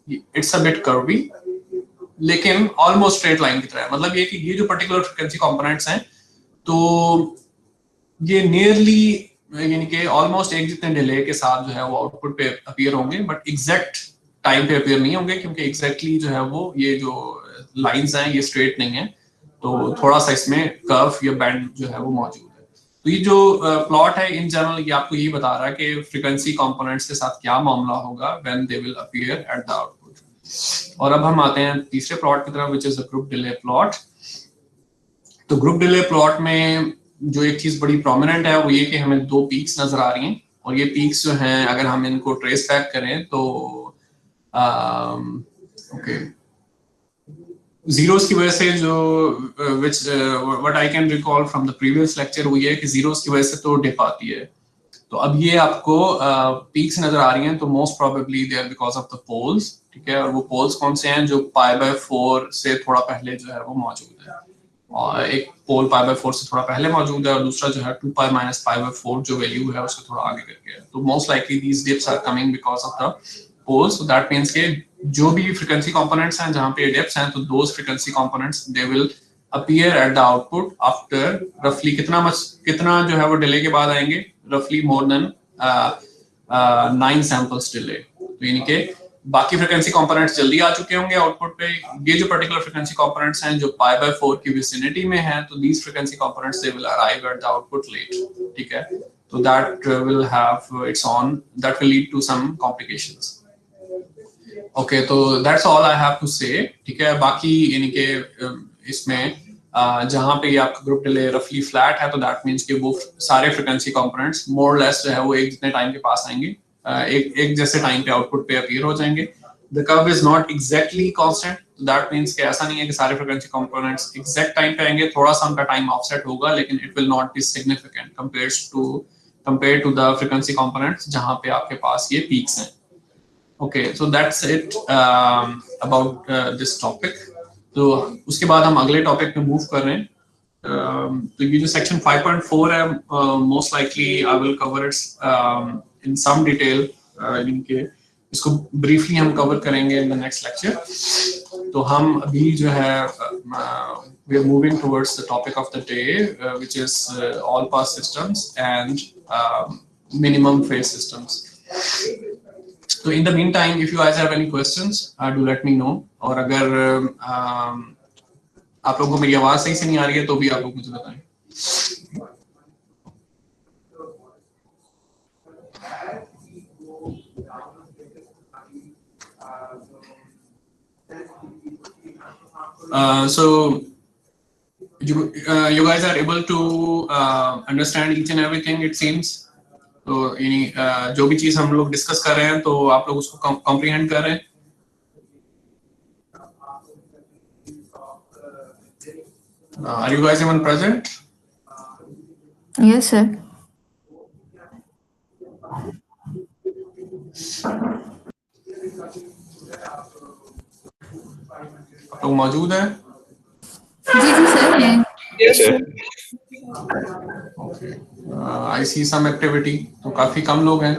इट्स अ बिट कर्वी, लेकिन ऑलमोस्ट स्ट्रेट लाइन की तरह है। मतलब ये कि ये जो पर्टिकुलर फ्रिक्वेंसी कंपोनेंट्स हैं, तो ये नियरली यानी कि ऑलमोस्ट एक जितने डिले के साथ जो है वो आउटपुट पे अपीयर होंगे, बट एग्जैक्ट टाइम पे अपीयर नहीं होंगे, क्योंकि एग्जैक्टली जो है वो ये जो लाइंस हैं ये स्ट्रेट नहीं है, तो थोड़ा सा इसमें कर्व या बैंड जो है वो मौजूद है। तो ये जो प्लॉट है इन जनरल ये आपको ये बता रहा है कि फ्रीक्वेंसी कंपोनेंट्स के साथ क्या मामला होगा when they will appear at the output. और अब हम आते हैं तीसरे प्लॉट की तरफ, which is the group delay plot. तो ग्रुप डिले प्लॉट में जो एक चीज बड़ी प्रोमिनेंट है वो ये कि हमें दो पीक्स नजर आ रही हैं, और ये पीक्स जो हैं अगर हम इनको ट्रेस बैक करें तो ओके जीरोस की वजह से जो विच what I can recall from the previous lecture वो ये है कि जीरोस की वजह से तो डिप आती है। तो अब ये आपको पीक्स नजर आ रही हैं, तो most probably they are because of the poles, ठीक है। और वो पोल्स कौन से हैं? जो π/4 से थोड़ा पहले जो है वो मौजूद है, और एक पोल π/4 से थोड़ा पहले मौजूद है, और दूसरा जो है 2π - π/4 जो वैल्यू है उसको थोड़ा आगे करके है। तो most likely these dips are coming because of the poles. So that means के जो भी फ्रीक्वेंसी कंपोनेंट्स हैं जहां पे डिप्स हैं, तो those frequency components they will appear at the output after रफली कितना जो है वो डिले के बाद आएंगे, रफली मोर देन 9 सैंपल्स डिले। तो यानी कि बाकी फ्रीक्वेंसी कंपोनेंट्स जल्दी आ चुके होंगे आउटपुट पे, ये जो पर्टिकुलर फ्रीक्वेंसी कंपोनेंट्स हैं जो π/4 की विसिनिटी में हैं, तो these frequency components they will arrive at the output late, ठीक है। तो that will have its on that will lead to some complications. Okay, तो that's all I have to say, ठीक है। बाकी यानी कि इसमें जहां पे ये आपका ग्रुप डिले रफली फ्लैट है, तो दैट मींस कि वो सारे फ्रीक्वेंसी कंपोनेंट्स मोर लेस जो है वो एक जितने टाइम के पास आएंगे, एक जैसे टाइम पे आउटपुट पे अपीयर हो जाएंगे। The curve is not exactly constant, तो दैट मींस कि ऐसा नहीं है कि सारे फ्रीक्वेंसी कंपोनेंट्स एग्जैक्ट टाइम पे आएंगे, थोड़ा सा उनका टाइम ऑफसेट होगा, लेकिन it will not be significant compared to the frequency components जहां पे आपके पास ये पीक्स हैं। Okay, so that's it about this topic. तो उसके बाद हम अगले टॉपिक में मूव कर रहे हैं। तो ये जो सेक्शन 5.4 है, most likely I will cover its in some detail, इनके इसको ब्रीफली हम कवर करेंगे इन द नेक्स्ट लेक्चर। तो हम अभी जो है we are moving towards the topic of the day, which is all pass systems and minimum phase systems. So in the meantime, if you guys have any questions, do let me know. और अगर आप लोगों को मेरी आवाज सही से नहीं आ रही है तो भी आप लोग मुझे बताएं। So you guys are able to understand each and everything, it seems. तो जो भी चीज हम लोग डिस्कस कर रहे हैं तो आप लोग उसको कॉम्प्रिहेंड कर रहे हैं. Are you guys even present? Yes, sir. आप लोग मौजूद हैं? जी सर हैं. Yes, sir. Okay. I see some activity. तो काफी कम लोग हैं.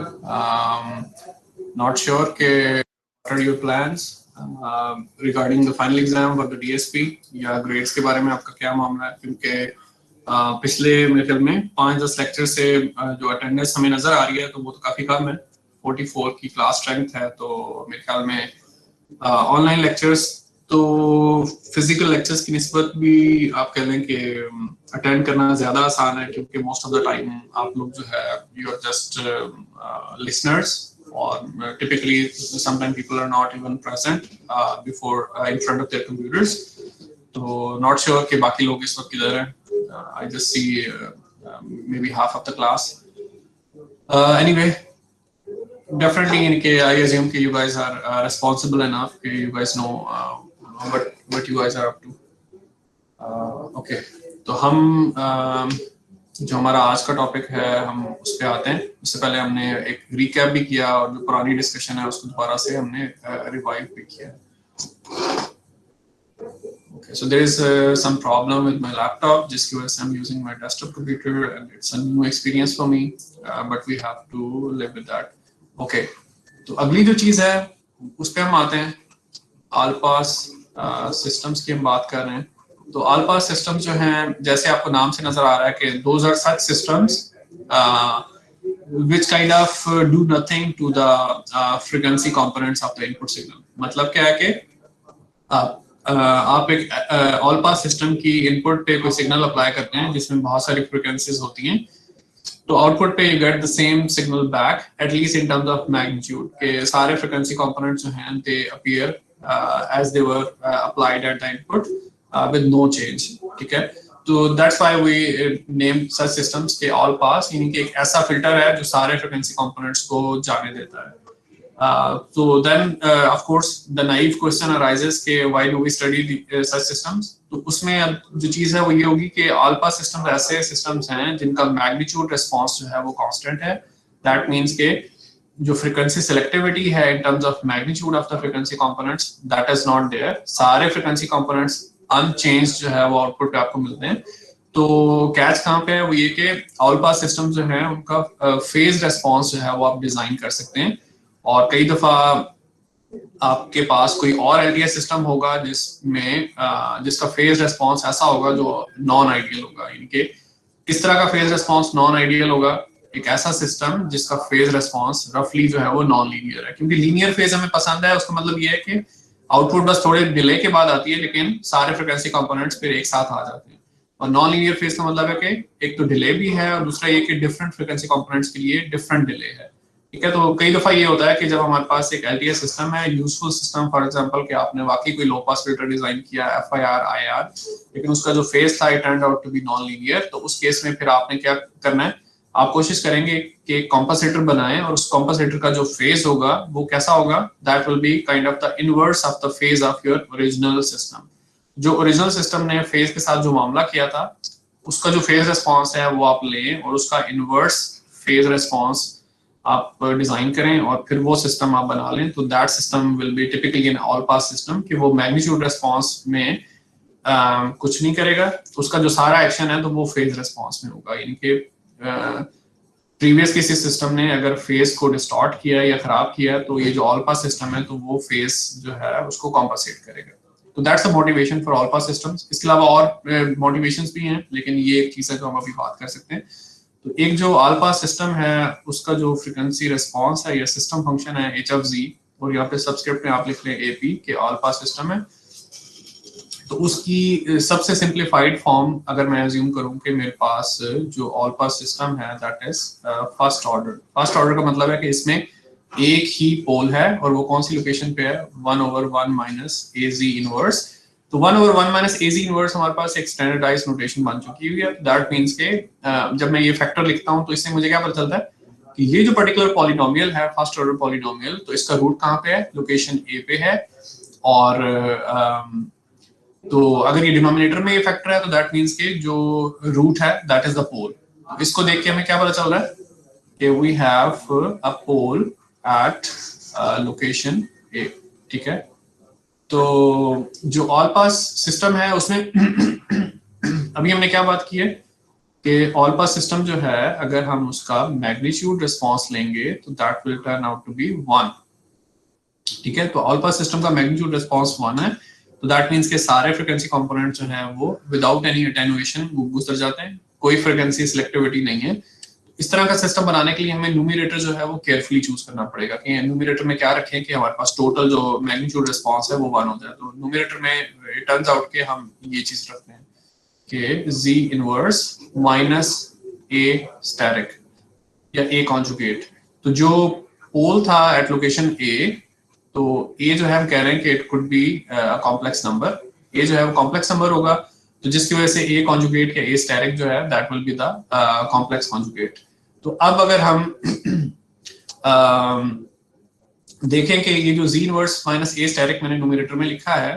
Not sure के what are your plans regarding the final exam for the DSP या grades के बारे में आपका क्या मामला है, क्योंकि पिछले मेरे ख्याल में 5-10 लेक्चर से जो अटेंडेंस हमें नजर आ रही है तो वो तो काफी कम है. 44 की क्लास स्ट्रेंथ है. तो मेरे ख्याल में ऑनलाइन लेक्चर्स तो फिजिकल लेक्चर्स की निस्बत भी आप कह लें कि अटेंड करना ज्यादा आसान है, क्योंकि मोस्ट ऑफ द टाइम आप लोग जो है यू आर जस्ट लिसनर्स और typically sometime people are not even present before in front of their computers. तो नॉट श्योर कि बाकी लोग इस वक्त किधर हैं. I just see maybe half of the class. Anyway, definitely I assume that you guys are responsible enough, you guys know what you guys are up to. Okay, तो हम जो हमारा आज का टॉपिक है हम उस पे आते हैं. उससे पहले हमने एक रिकैप भी किया और जो पुरानी डिस्कशन है उसको दोबारा से हमने रिवाइव भी किया. Okay, so there is some problem with my laptop, जिसकी वजह से I'm using my desktop computer and it's a new experience for me, but we have to live with that. Okay, तो अगली जो चीज है उस पे हम आते हैं. ऑल पास सिस्टम्स की हम बात कर रहे हैं. तो ऑल पास सिस्टम्स जो हैं, जैसे आपको नाम से नजर आ रहा है कि those are such systems which kind of do nothing to the frequency components of the input signal. मतलब क्या है कि आप एक ऑल पास सिस्टम की इनपुट पे कोई सिग्नल अप्लाई करते हैं जिसमें बहुत सारी फ्रीक्वेंसीज होती हैं. तो आउटपुट पे you get the same signal back, at least in terms of magnitude, के सारे फ्रीक्वेंसी कंपोनेंट्स जो हैं they appear as they were applied at the input with no change. ठीक है, तो that's why we name such systems के all pass, यानी कि एक ऐसा फिल्टर है जो सारे फ्रीक्वेंसी कंपोनेंट्स को जाने देता है. So then of course the naive question arises कि why do we study such systems. तो उसमें अब जो चीज है वो ये होगी कि ऑल पास सिस्टम्स ऐसे सिस्टम्स हैं जिनका मैग्नीट्यूड रिस्पांस जो है वो कांस्टेंट है. दैट मींस के जो फ्रीक्वेंसी सिलेक्टिविटी है in terms of magnitude of the frequency components that is not there. सारे फ्रीक्वेंसी कंपोनेंट्स अनचेंज्ड जो है वो आउटपुट पे आपको मिलते हैं. तो कैच कहाँ पे है वो ये कि ऑल पास सिस्टम जो है उनका फेज रिस्पांस जो है वो आप डिजाइन कर सकते हैं. और कई दफा आपके पास कोई और एलटीएस सिस्टम होगा जिसमें जिसका फेज रिस्पांस ऐसा होगा जो नॉन आइडियल होगा. यानी कि किस तरह का फेज रिस्पांस नॉन आइडियल होगा? एक ऐसा सिस्टम जिसका फेज रिस्पांस रफली जो है वो नॉन लीनियर है. क्योंकि लीनियर फेज हमें पसंद है, उसका मतलब ये है कि आउटपुट बस थोड़े डिले के बाद आती है लेकिन सारे फ्रीक्वेंसी कंपोनेंट्स फिर एक साथ आ जाते हैं. और नॉन लीनियर फेज का मतलब है कि एक तो डिले भी है और दूसरा ये कि डिफरेंट फ्रीक्वेंसी कंपोनेंट्स के लिए डिफरेंट डिले है. ठीक है, तो कई दफा ये होता है कि जब हमारे पास एक एलटीएस सिस्टम है, यूजफुल सिस्टम, फॉर एग्जांपल कि आपने वाकई कोई लो पास फिल्टर डिजाइन किया एफआईआर आईआर, लेकिन उसका जो फेज था it turned out to be non linear. तो उस केस में फिर आपने क्या करना है, आप कोशिश करेंगे कि एक कॉम्पनसेटर बनाएं और उस कॉम्पनसेटर का जो फेज होगा वो कैसा होगा, that will be kind of the inverse of the phase of your original system. जो ओरिजिनल सिस्टम ने फेज के साथ जो मामला किया था उसका जो फेज रिस्पांस है वो आप लें और उसका इनवर्स फेज रिस्पांस आप डिजाइन करें और फिर वो सिस्टम आप बना लें. तो that system will be typically an all pass system कि वो मैग्नीट्यूड रिस्पांस में कुछ नहीं करेगा. उसका जो सारा एक्शन है तो वो फेज रिस्पांस में होगा. यानी कि प्रीवियस किसी सिस्टम ने अगर फेज को डिस्टॉर्ट किया या खराब किया तो ये जो ऑल पास सिस्टम है तो वो फेज जो है उसको कॉम्पनसेट करेगा. तो that's the motivation for all pass systems. इसके अलावा और मोटिवेशंस भी हैं लेकिन ये एक चीज है जो हम अभी बात कर सकते हैं. तो एक जो ऑल पास सिस्टम है उसका जो फ्रीक्वेंसी रिस्पांस है या सिस्टम फंक्शन है HFZ, और यहाँ पे सबस्क्रिप्ट में आप लिख लें AP के ऑल पास सिस्टम है. तो उसकी सबसे सिंप्लीफाइड फॉर्म अगर मैं अज्यूम करूं कि मेरे पास जो ऑल पास सिस्टम है that is first order. First order का मतलब है कि इसमें एक ही पोल है और वो कौन सी लोकेशन पे है 1/1 माइनस ए जी इनवर्स। तो 1/1 माइनस ए जी इनवर्स हमारे पास एक स्टैंडर्डाइज नोटेशन बन चुकी हुई है। दैट मींस के जब मैं ये फैक्टर लिखता हूँ तो इससे मुझे क्या पता चलता है कि ये जो पर्टिकुलर पॉलिनोमियल है फर्स्ट ऑर्डर पॉलिनोमियल, तो इसका रूट कहाँ पे है, लोकेशन ए पे है। और तो अगर ये डिनोमिनेटर में ये फैक्टर है तो दैट मींस के जो रूट है दैट इज द पोल। इसको देख के हमें क्या पता चल रहा है कि we have a pole at location A. ठीक है, तो जो ऑल पास सिस्टम है उसमें अभी हमने क्या बात की है कि ऑल पास सिस्टम जो है अगर हम उसका मैग्नीट्यूड रिस्पांस लेंगे तो that will turn out to be 1। ठीक है, तो ऑल पास सिस्टम का मैग्नीट्यूड रिस्पांस 1 है, तो दैट मींस के सारे फ्रीक्वेंसी कंपोनेंट जो हैं वो विदाउट एनी अटेनुएशन गुजर जाते हैं, कोई फ्रीक्वेंसी सिलेक्टिविटी नहीं है। इस तरह का सिस्टम बनाने के लिए हमें न्यूमरेटर जो है वो केयरफुली चूज करना पड़ेगा कि न्यूमरेटर में क्या रखें कि हमारे पास टोटल जो मैग्नीट्यूड रिस्पांस है वो 1 हो जाए। तो न्यूमरेटर में इट टर्न्स आउट के हम ये चीज रखते हैं कि z inverse minus a asterisk या a कॉन्जुगेट। तो जो पोल था एट लोकेशन a, तो a जो है हम कह रहे हैं कि it could be complex number, a जो है वो कॉम्प्लेक्स नंबर होगा, तो जिसकी वजह से a कॉन्जुगेट या a स्टेरिक जो है that will be the complex conjugate. तो अब अगर हम देखें कि ये जो z inverse minus a asterisk मैंने न्यूमरेटर में लिखा है,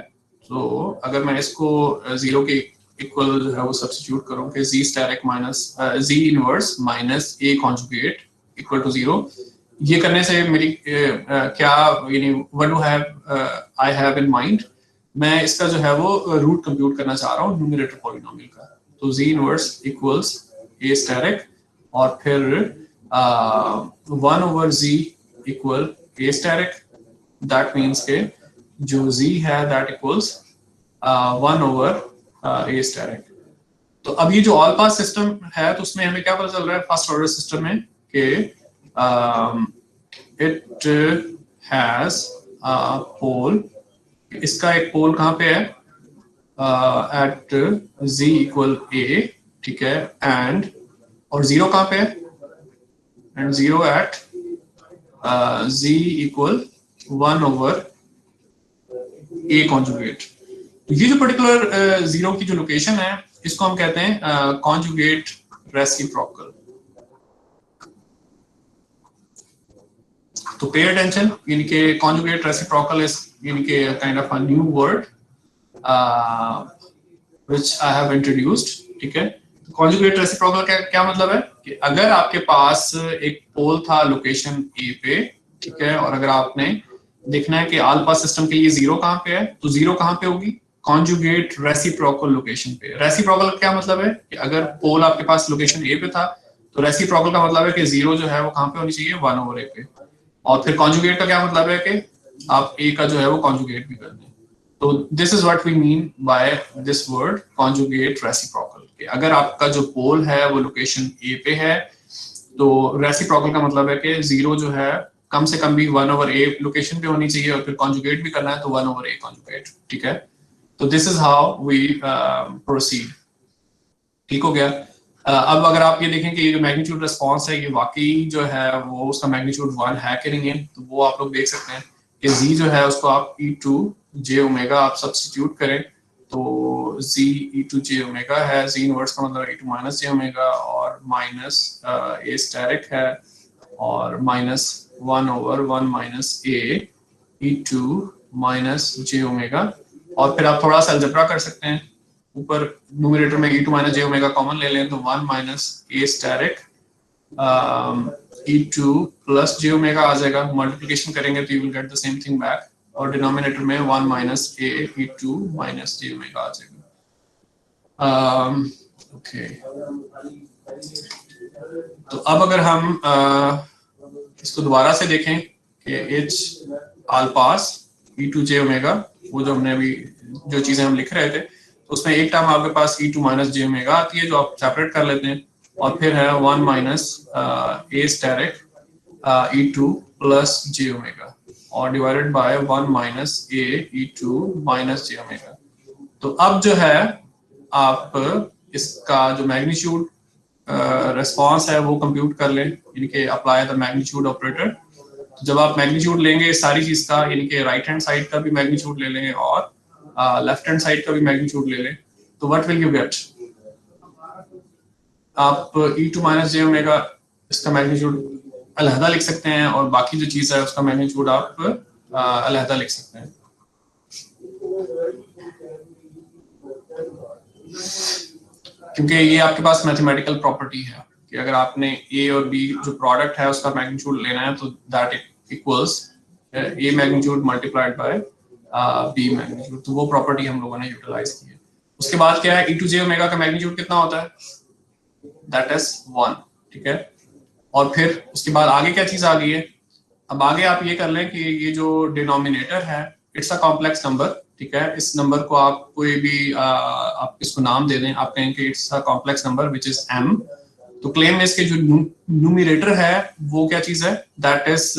तो अगर मैं इसको 0 के इक्वल जो है वो सब्स्टिट्यूट करूं कि z asterisk minus z inverse minus a conjugate equal to 0, ये करने से मेरी क्या यानी what do have I have in mind, मैं इसका जो है वो रूट कंप्यूट करना चाह रहा हूँ न्यूमरेटर पॉलिनोमियल का। तो z inverse equals a asterisk और फिर 1/z equal a asterisk, that means के जो z है दैट इक्वल्स 1/a स्टेरिक। तो अब ये जो ऑल पास सिस्टम है तो उसमें हमें क्या पता चल रहा है फर्स्ट ऑर्डर सिस्टम में कि इट हैज अ पोल, इसका एक पोल कहाँ पे है एट z इक्वल a। ठीक है, एंड और 0 कहाँ पे है, and 0 at z equal 1/a conjugate. तो ये जो पर्टिकुलर 0 की जो लोकेशन है इसको हम कहते हैं कॉन्जुगेट रेसिप्रोकल। तो पे अटेंशन, यानी कि कॉन्जुगेट रेसिप्रोकल इज यानी कि kind of a new word which I have introduced. ठीक है, तो कॉन्जुगेट रेसिप्रोकल का क्या मतलब है कि अगर आपके पास एक पोल था लोकेशन ए पे, ठीक है, और अगर आपने देखना है कि ऑल पास सिस्टम के लिए 0 कहाँ पे है, तो 0 कहाँ पे होगी, कॉन्जुगेट रेसिप्रोकल लोकेशन पे। रेसिप्रोकल का क्या मतलब है कि अगर पोल आपके पास लोकेशन ए पे था तो रेसिप्रोकल का मतलब है कि 0 जो है वो कहाँ पे होनी चाहिए, 1/a पे। और फिर कॉन्जुगेट का क्या मतलब है कि आप a का जो है वो कॉन्जुगेट भी कर दें। तो this is what we mean by this word conjugate reciprocal. अगर आपका जो पोल है वो लोकेशन a पे है तो रेसिप्रोकल का मतलब है कि 0 जो है कम से कम भी 1/a लोकेशन पे होनी चाहिए और फिर कॉन्जुगेट भी करना है तो 1/a कॉन्जुगेट। ठीक है, तो this is how we proceed. ठीक हो गया। अब अगर आप ये देखें कि ये जो मैग्नीट्यूड रिस्पांस है ये वाकई जो है वो उसका मैग्नीट्यूड 1 है कि नहीं है, तो वो आप लोग देख सकते हैं कि z जो है उसको आप e2 j ओमेगा आप सब्स्टिट्यूट करें तो z e2 j ओमेगा है, z इनवर्स का मतलब e2 माइनस j ओमेगा और माइनस a स्टेरिक है और minus 1/1 minus a e2 minus j omega. और फिर आप थोड़ा सा अलजेब्रा कर सकते हैं, ऊपर न्यूमरेटर में e2 minus j omega common ले लें तो 1 minus a asterisk e2 plus j omega आ जाएगा, मल्टीप्लिकेशन करेंगे तो you will get the same thing back, और डिनोमिनेटर में 1 minus a e2 minus j omega आ जाएगा। ओके, तो अब अगर हम इसको दोबारा से देखें कि h all pass e2 j omega, वो जो हमने अभी जो चीजें हम लिख रहे थे उसमें एक टर्म आपके पास e2 माइनस j ओमेगा आती है जो आप सेपरेट कर लेते हैं, और फिर है 1 minus a asterisk e2 plus j omega और divided by 1 minus a e2 minus j omega. तो अब जो है आप इसका जो मैग्नीट्यूड रिस्पांस है वो कंप्यूट कर लें, यानी कि अप्लाई द मैग्नीट्यूड ऑपरेटर। तो जब आप मैग्नीट्यूड लेंगे सारी चीज का, यानी कि राइट हैंड साइड का भी मैग्नीट्यूड ले लें और लेफ्ट हैंड साइड का भी मैग्नीट्यूड ले लें, तो व्हाट विल यू गेट? आप e2 माइनस जे ओमेगा इसका मैग्नीट्यूड अलहदा लिख सकते हैं और बाकी जो चीज है उसका मैग्नीट्यूड आप अलहदा लिख सकते हैं। क्योंकि ये आपके पास मैथमेटिकल प्रॉपर्टी है कि अगर आपने ए और बी जो प्रोडक्ट है उसका मैग्नीट्यूड लेना है तो that equals a magnitude multiplied by b magnitude, तो वो प्रॉपर्टी हम लोगों ने यूटिलाइज की है। उसके बाद क्या है, e2 j ओमेगा का मैग्नीट्यूड कितना होता है? दैट इज 1, ठीक है। और फिर उसके बाद आगे क्या चीज आ गई है? अब आगे आप ये कर लें कि ये जो डिनोमिनेटर है इट्स अ कॉम्प्लेक्स नंबर, ठीक है। इस नंबर को आप कोई भी आप इसको नाम दे दें, आप कहें कि it's a complex number which is m। तो क्लेम में इसके जो न्यूमरेटर है वो क्या चीज है? दैट इज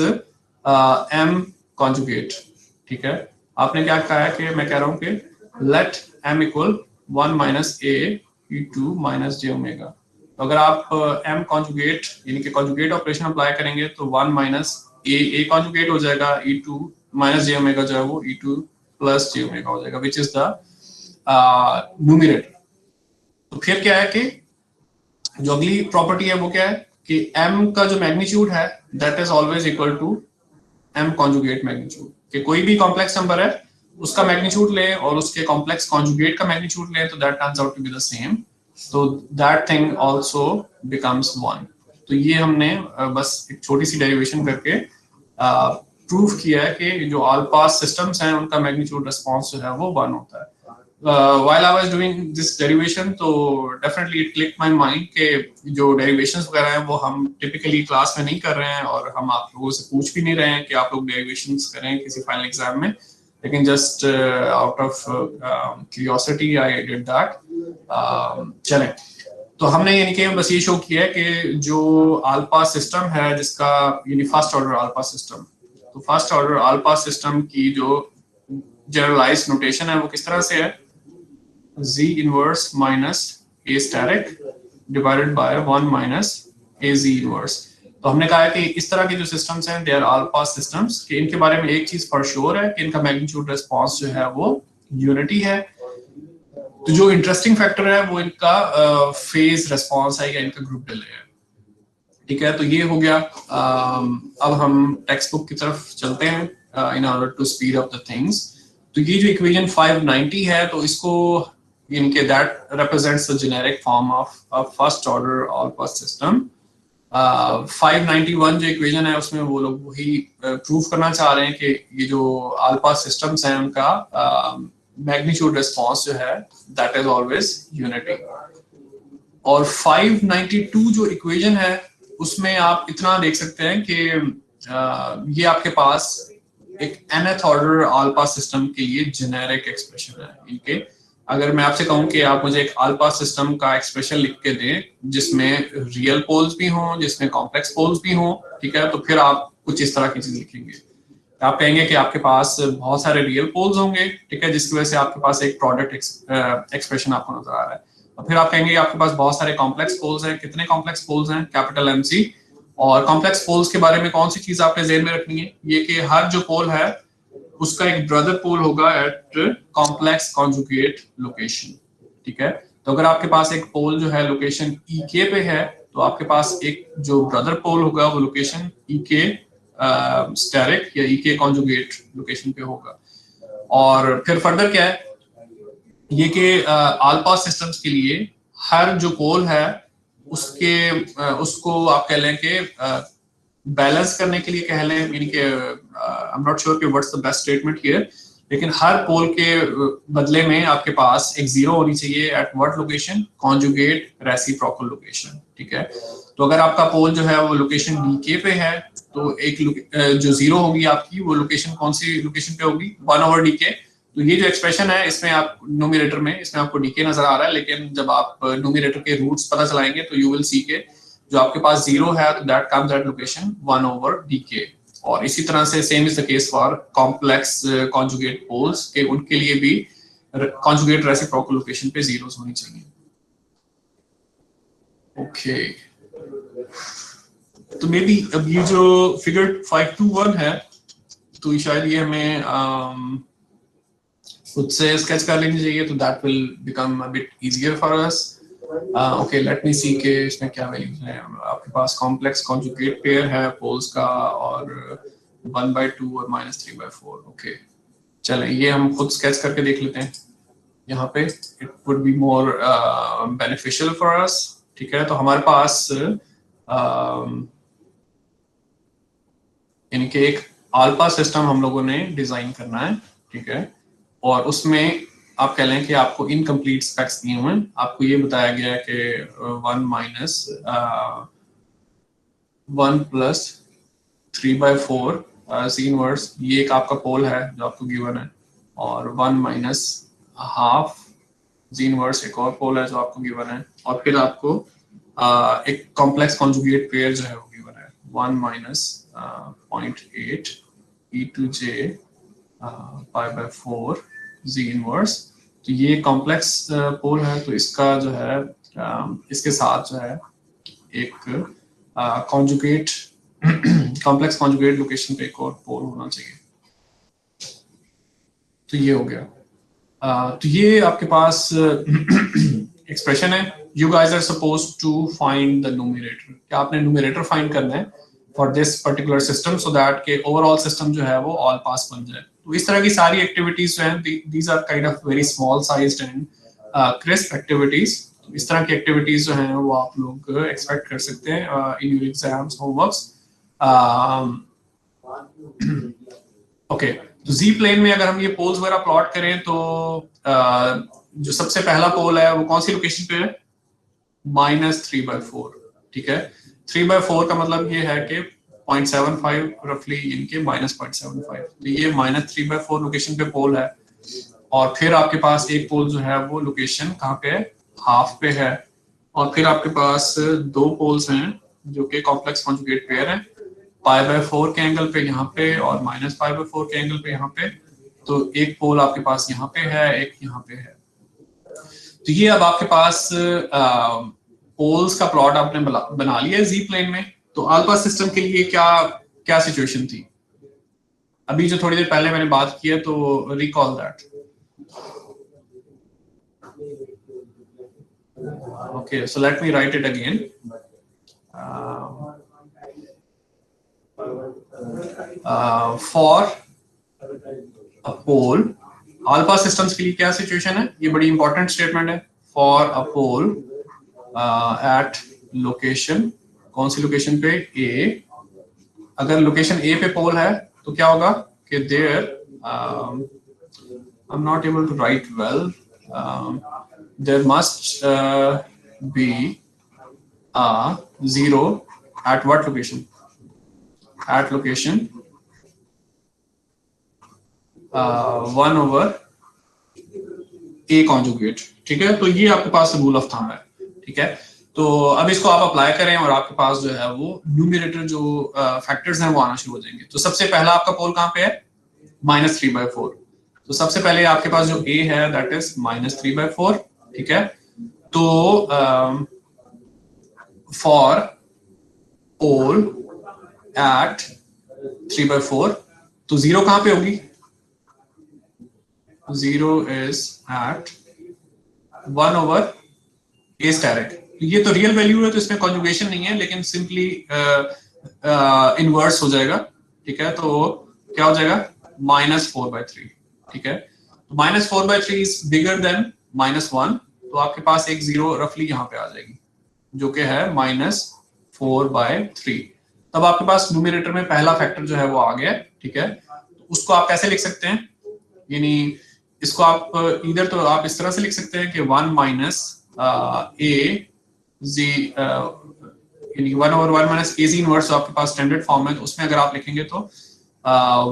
m कॉन्जुगेट, ठीक है। आपने क्या कहा है कि मैं कह रहा हूं कि let m equal 1 minus a e2 minus j omega. तो अगर आप m कॉन्जुगेट यानी कि कॉन्जुगेट ऑपरेशन अप्लाई करेंगे तो 1 माइनस a कॉन्जुगेट हो जाएगा, e2 माइनस j ओमेगा जो है वो e2 प्लस j ओमेगा हो जाएगा विच इज द न्यूमरेटर। तो फिर क्या है कि जो अगली प्रॉपर्टी है वो क्या है कि m का जो मैग्नीट्यूड है that is always equal to m conjugate magnitude, कि कोई भी कॉम्प्लेक्स नंबर है उसका मैग्नीट्यूड लें और उसके कॉम्प्लेक्स कॉन्जुगेट का मैग्नीट्यूड लें तो that turns out to be the same, तो दैट थिंग आल्सो बिकम्स 1। तो ये हमने बस एक छोटी सी डेरिवेशन करके प्रूव किया है कि जो ऑल पास सिस्टम्स हैं उनका मैग्नीट्यूड रिस्पांस जो है वो 1 होता है। while I was doing this derivation तो definitely it clicked my mind कि जो derivations वगैरह हैं वो हम typically क्लास में नहीं कर रहे हैं और हम आप लोगों से पूछ भी नहीं रहे हैं कि आप लोग derivations करें किसी फाइनल एग्जाम में, लेकिन just out of curiosity I did that। चलें, तो हमने यानी कि बस ये शो किया है कि जो ऑल पास सिस्टम है जिसका यानी first order all pass system, तो first order all pass system की जो जनरलाइज्ड नोटेशन है वो किस तरह से है? z inverse minus a static divided by 1 minus a z inverse. तो हमने कहा है कि इस तरह के जो सिस्टम्स हैं they are all pass systems, कि इनके बारे में एक चीज फॉर श्योर है कि इनका मैग्नीट्यूड रिस्पांस जो है वो यूनिटी है। तो जो इंटरेस्टिंग फैक्टर है वो इनका फेज रिस्पांस है या इनका ग्रुप डिले है, ठीक है। तो ये हो गया। अब हम टेक्स्ट बुक की तरफ चलते हैं in order to speed up the things. तो ये जो इक्वेशन 590 है तो इसको इनके that represents the generic form of a first order all pass system. 591 जो इक्वेशन है उसमें वो लोग वही प्रूव करना चाह रहे हैं कि ये जो ऑल पास सिस्टम्स हैं उनका मैग्नीट्यूड रिस्पांस जो है दैट इज ऑलवेज यूनिटी। और 592 जो इक्वेशन है उसमें आप इतना देख सकते हैं कि ये आपके पास एक nth order all pass system के लिए जेनेरिक एक्सप्रेशन है। इनके अगर मैं आपसे कहूं कि आप मुझे एक ऑल पास सिस्टम का एक्सप्रेशन लिख के दें जिसमें रियल पोल्स भी हों, जिसमें कॉम्प्लेक्स पोल्स भी हों, ठीक है, तो फिर आप कुछ इस तरह की चीज लिखेंगे। आप कहेंगे कि आपके पास बहुत सारे रियल पोल्स होंगे, ठीक है, जिसकी वजह से आपके पास एक प्रोडक्ट एक्सप्रेशन आपको नजर आ रहा है। और फिर आप कहेंगे कि आपके पास बहुत सारे कॉम्प्लेक्स पोल्स हैं। कितने कॉम्प्लेक्स पोल्स हैं? Capital MC। और कॉम्प्लेक्स पोल्स के बारे में कौन सी चीज आपने ज़हन में रखनी है? ये कि हर जो पोल है उसका एक ब्रदर पोल होगा एट कॉम्प्लेक्स कॉन्जुगेट लोकेशन, ठीक है। तो अगर आपके पास एक पोल जो है लोकेशन EK पे है तो आपके पास एक जो ब्रदर पोल होगा वो लोकेशन EK स्टेरिक या EK कॉन्जुगेट लोकेशन पे होगा। और फिर फर्दर क्या है ये कि ऑल पास सिस्टम्स के लिए हर जो पोल है उसको आप कह लें कि बैलेंस करने के लिए कह लें, यानी कि आई एम नॉट श्योर कि what's the best statement here, लेकिन हर पोल के बदले में आपके पास एक जीरो होनी चाहिए at what location? Conjugate reciprocal location, ठीक है। तो अगर आपका पोल जो है वो लोकेशन DK पे है तो एक जो जीरो होगी आपकी वो लोकेशन कौन सी लोकेशन पे होगी? 1/DK। तो ये जो एक्सप्रेशन है इसमें आप न्यूमरेटर में इसमें आपको DK नजर आ रहा है, लेकिन जब आप न्यूमरेटर के रूट्स पता चलाएंगे तो यू विल सी के जो आपके पास जीरो है तो that comes at location 1/DK। और इसी तरह से same is the case for complex conjugate poles के उनके लिए भी कॉन्जुगेट रेसिप्रोकल लोकेशन पे जीरोस होनी चाहिए। ओके तो मे बी अब ये जो फिगर 521 है तो शायद ये हमें खुद से स्केच कर लेनी चाहिए, तो that will become a bit easier for us. Okay, let me see के इसमें क्या वैल्यूज हैं। आपके पास कॉम्प्लेक्स कॉन्जुगेट पेयर है पोल्स का, और 1/2 और -3/4। ओके, चलें ये हम खुद स्केच करके देख लेते हैं यहाँ पे। It would be more beneficial for us. ठीक है, तो हमारे पास यानी कि एक अल्फा सिस्टम हम लोगों ने डिजाइन करना है। ठीक है, और उसमें आप कह लें कि आपको इनकम्प्लीट स्पेक्स दिए हुए हैं। आपको ये बताया गया है कि 1 + 3/4 सी इनवर्स, ये एक आपका पोल है जो आपको गिवन है, और 1 - ½ जी इनवर्स एक और पोल है जो आपको गिवन है, और फिर आपको एक कॉम्प्लेक्स कॉन्जुगेट पेयर जो है वो गिवन है 1 - 0.8 e⁻⁴ π/4 जी इनवर्स। तो ये कॉम्प्लेक्स पोल है, तो इसका जो है इसके साथ जो है एक कॉन्जुगेट कॉम्प्लेक्स कॉन्जुगेट लोकेशन पे एक और पोल होना चाहिए। तो ये हो गया। तो ये आपके पास एक्सप्रेशन है। You guys are supposed to find the numerator. क्या आपने न्यूमरेटर फाइंड करना है for this particular system, so that के ओवरऑल सिस्टम जो है वो ऑल पास बन जाए। तो इस तरह की सारी एक्टिविटीज जो हैं, these are kind of very small sized and crisp activities. तो इस तरह की एक्टिविटीज जो हैं वो आप लोग एक्सपेक्ट कर सकते हैं in your exams, homeworks. Okay, तो जी प्लेन में अगर हम ये पोल्स वगैरह प्लॉट करें तो जो सबसे पहला पोल है वो कौन सी लोकेशन पे है? -3/4। ठीक है, 3/4 का मतलब ये है कि 0.75 रफली, इनके -0.75। तो ये -3/4 लोकेशन पे पोल है, और फिर आपके पास एक पोल जो है वो लोकेशन कहाँ पे है? हाफ पे है। और फिर आपके पास दो पोल्स हैं जो कि कॉम्प्लेक्स कॉन्जुगेट पेयर हैं, π/4 के एंगल पे यहाँ पे, और -π/4 के एंगल पे यहाँ पे। तो एक पोल आपके पास यहाँ पे है, एक यहाँ पे है। तो ये अब आपके पास पोल्स का प्लॉट आपने बना लिया जी प्लेन में। तो अल्फा सिस्टम के लिए क्या क्या सिचुएशन थी अभी जो थोड़ी देर पहले मैंने बात की है, तो recall that. Okay, so let me write it again. For a pole, alpha systems के लिए क्या सिचुएशन है? ये बड़ी इंपॉर्टेंट स्टेटमेंट है। For a pole at location, कौन सी लोकेशन पे? ए। अगर लोकेशन ए पे पोल है तो क्या होगा कि there, I am not able to write well, there must be a 0 at what location? At location 1/a conjugate। ठीक है, तो ये आपके पास रूल ऑफ थंब है। ठीक है, तो अब इसको आप अप्लाई करें और आपके पास जो है वो न्यूमरेटर जो फैक्टर्स हैं वो आना शुरू हो जाएंगे। तो सबसे पहला आपका पोल कहाँ पे है? -3/4। तो सबसे पहले आपके पास जो a है दैट इज -3/4। ठीक है, तो फॉर पोल एट 3/4, तो 0 कहां पे होगी? 0 इज एट 1/a स्टेरिक। ये तो रियल वैल्यू है, तो इसमें कॉन्जुगेशन नहीं है, लेकिन सिंपली इनवर्स हो जाएगा। ठीक है, तो क्या हो जाएगा? -4/3। ठीक है, तो -4/3 इज बिगर देन -1, तो आपके पास एक 0 रफली यहाँ पे आ जाएगी जो कि है -4/3। तब आपके पास न्यूमरेटर में पहला फैक्टर जो है वो आ गया। ठीक है, तो उसको आप कैसे लिख सकते हैं? यानी इसको आप इधर तो आप इस तरह से लिख सकते हैं कि 1 - a z, यानी 1/1 - a z इनवर्स आपके पास स्टैंडर्ड फॉर्म है, तो उसमें अगर आप लिखेंगे तो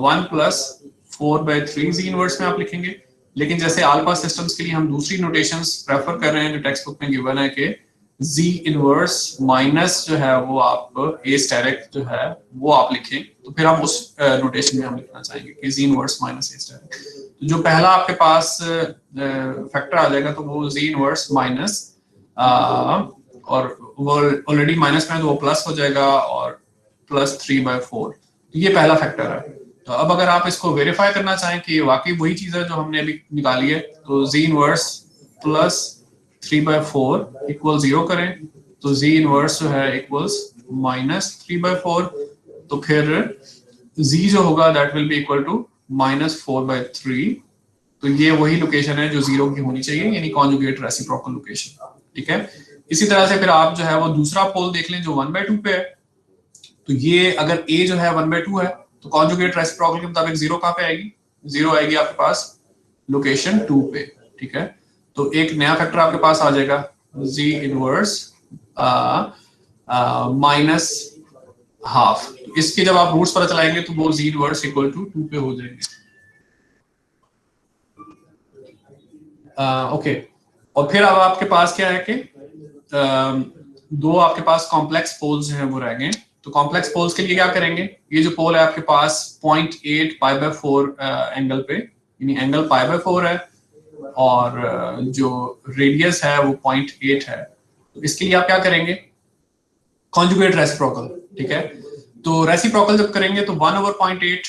1 + 4/3 z इनवर्स में आप लिखेंगे। लेकिन जैसे अल्फा सिस्टम्स के लिए हम दूसरी नोटेशंस प्रेफर कर रहे हैं जो टेक्स्ट बुक में गिवन है कि z इनवर्स माइनस जो है वो आप a स्टेरिक जो है वो आप लिखें, तो फिर हम उस नोटेशन में हम लिखना चाहेंगे कि z inverse minus a asterisk. तो जो पहला आपके पास फैक्टर आ जाएगा तो वो z इनवर्स माइनस, और वो ऑलरेडी माइनस में है तो वो प्लस हो जाएगा, और प्लस 3/4। तो ये पहला फैक्टर है। तो अब अगर आप इसको वेरीफाई करना चाहें कि वाकई वही चीज है जो हमने अभी निकाली है, तो z इनवर्स प्लस 3/4 इक्वल 0 करें, तो z इनवर्स जो है इक्वल्स माइनस 3/4। तो फिर z जो होगा that will be equal to -4/3। तो ये वही लोकेशन है जो 0 की होनी चाहिए, यानी कॉन्जुगेट रेसिप्रोकल लोकेशन। ठीक है, इसी तरह से फिर आप जो है वो दूसरा पोल देख लें जो 1/2 पे है। तो ये अगर a जो है 1/2 है तो कॉन्जुगेट रेसिप्रोकल के मुताबिक 0 कहाँ पे आएगी? 0 आएगी आपके पास लोकेशन 2 पे। ठीक है, तो एक नया फैक्टर आपके पास आ जाएगा z इनवर्स माइनस हाफ। इसके जब आप रूट्स पता चलाएंगे तो वो z इनवर्स इक्वल टू 2 पे हो जाएंगे। ओके, और फिर अब आपके पास क्या है कि दो आपके पास कॉम्प्लेक्स पोल्स हैं वो रह गए। तो कॉम्प्लेक्स पोल्स के लिए क्या करेंगे? ये जो पोल है आपके पास 0.8 π/4 एंगल पे, यानी एंगल π/4 है और जो रेडियस है वो 0.8 है। तो इसके लिए आप क्या करेंगे? Conjugate reciprocal. ठीक है, तो रेसिप्रोकल जब करेंगे तो 1/0.8,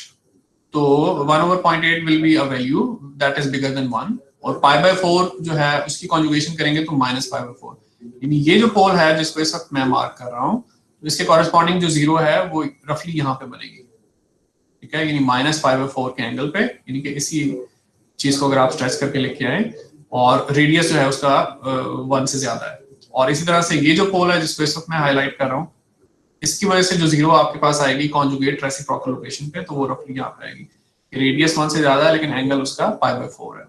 तो 1/0.8 will be a value that is bigger than 1, और π/4 जो है उसकी कॉन्जुगेशन करेंगे तो -π/4। यानी ये जो पोल है जिसको इस वक्त मैं मार्क कर रहा हूँ, तो इसके कॉरेस्पॉन्डिंग जो 0 है वो रफली यहाँ पे बनेगी। ठीक है, यानी -π/4 के एंगल पे, यानी कि इसी चीज को अगर आप स्ट्रेच करके लेके आए, और रेडियस जो है उसका 1 से ज्यादा है। और इसी तरह से ये जो पोल है जिसको इस वक्त मैं हाईलाइट कर रहा हूँ, इसकी वजह से जो 0 आपके पास आएगी कॉन्जुगेट रेसिप्रोकल लोकेशन पे, तो वो रफली यहाँ पे आएगी। रेडियस 1 से ज्यादा है लेकिन एंगल उसका π/4 है।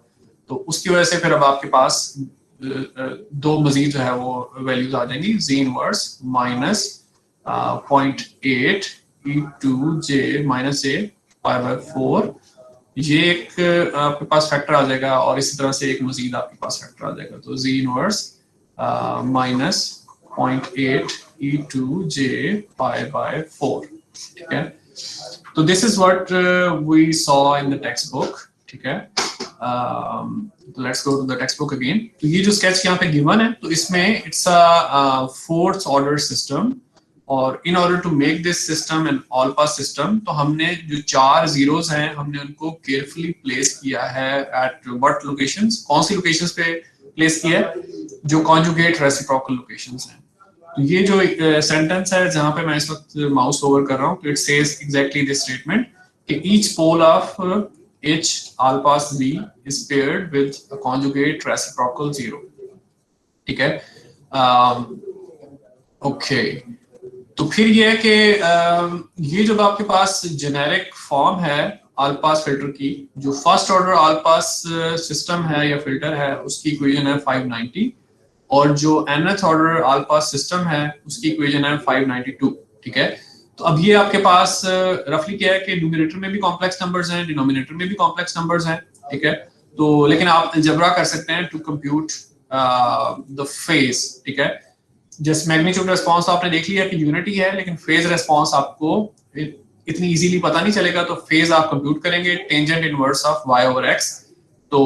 तो उसकी वजह से फिर अब आपके पास दो मजीद जो है वो वैल्यूज आ जाएंगी, z inverse minus 0.8 e2j minus j π/4। ये एक आपके पास फैक्टर आ जाएगा, और इसी तरह से एक मजीद आपके पास फैक्टर आ जाएगा। तो z इनवर्स माइनस 0.8 e2j π/4। ठीक है, तो this is what we saw in the text book. ठीक है, let's go to the text book again. तो ये जो स्केच यहाँ पे गिवन है, तो इसमें it's a fourth order system, और in order to make this system an all pass system, तो हमने जो 4 जीरोस हैं हमने उनको केयरफुली प्लेस किया है एट व्हाट लोकेशंस? कौन सी लोकेशंस पे प्लेस किया है? जो कॉन्जुगेट रेसिप्रोकल लोकेशंस हैं। तो ये जो सेंटेंस है जहां पे मैं इस वक्त माउस ओवर कर रहा हूँ, तो it says exactly this statement कि each pole of H all pass B is paired with a conjugate reciprocal 0। ठीक है, ओके, तो फिर ये है कि ये जब आपके पास जेनेरिक फॉर्म है ऑल पास फिल्टर की, जो first order all pass system है या फिल्टर है उसकी इक्वेशन है 590, और जो nth order all pass system है उसकी इक्वेशन है 592। ठीक है, तो अब ये आपके पास रफली क्या है कि न्यूमरेटर में भी कॉम्प्लेक्स नंबर्स हैं, डिनोमिनेटर में भी कॉम्प्लेक्स नंबर्स हैं। ठीक है, तो लेकिन आप अलजेब्रा कर सकते हैं टू कंप्यूट द फेज। ठीक है, जस्ट मैग्नीट्यूड रिस्पांस आपने देख लिया कि यूनिटी है, लेकिन फेज रिस्पांस आपको इतनी इजीली पता नहीं चलेगा, तो फेज आप कंप्यूट करेंगे टेंजेंट इनवर्स ऑफ y/x। तो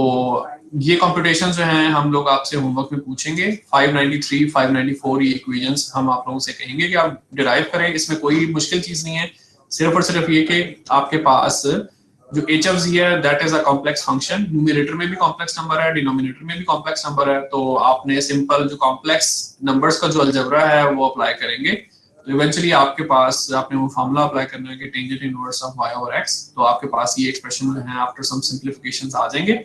ये कंप्यूटेशन जो हैं हम लोग आपसे होमवर्क में पूछेंगे। 593, 594 ये इक्वेशंस हम आप लोगों से कहेंगे कि आप डिराइव करें। इसमें कोई मुश्किल चीज नहीं है, सिर्फ और सिर्फ ये कि आपके पास जो h of z है that is a complex function, numerator में भी कॉम्प्लेक्स नंबर है, डिनोमिनेटर में भी कॉम्प्लेक्स नंबर है। तो आपने सिंपल जो कॉम्प्लेक्स नंबर्स का जो अलजेब्रा है वो अप्लाई करेंगे, तो इवेंचुअली आपके पास आपने वो फार्मूला अप्लाई करना है कि टेंजेंट इनवर्स ऑफ y/x, तो आपके पास ये एक्सप्रेशन जो है आफ्टर सम सिंप्लीफिकेशंस आ जाएंगे।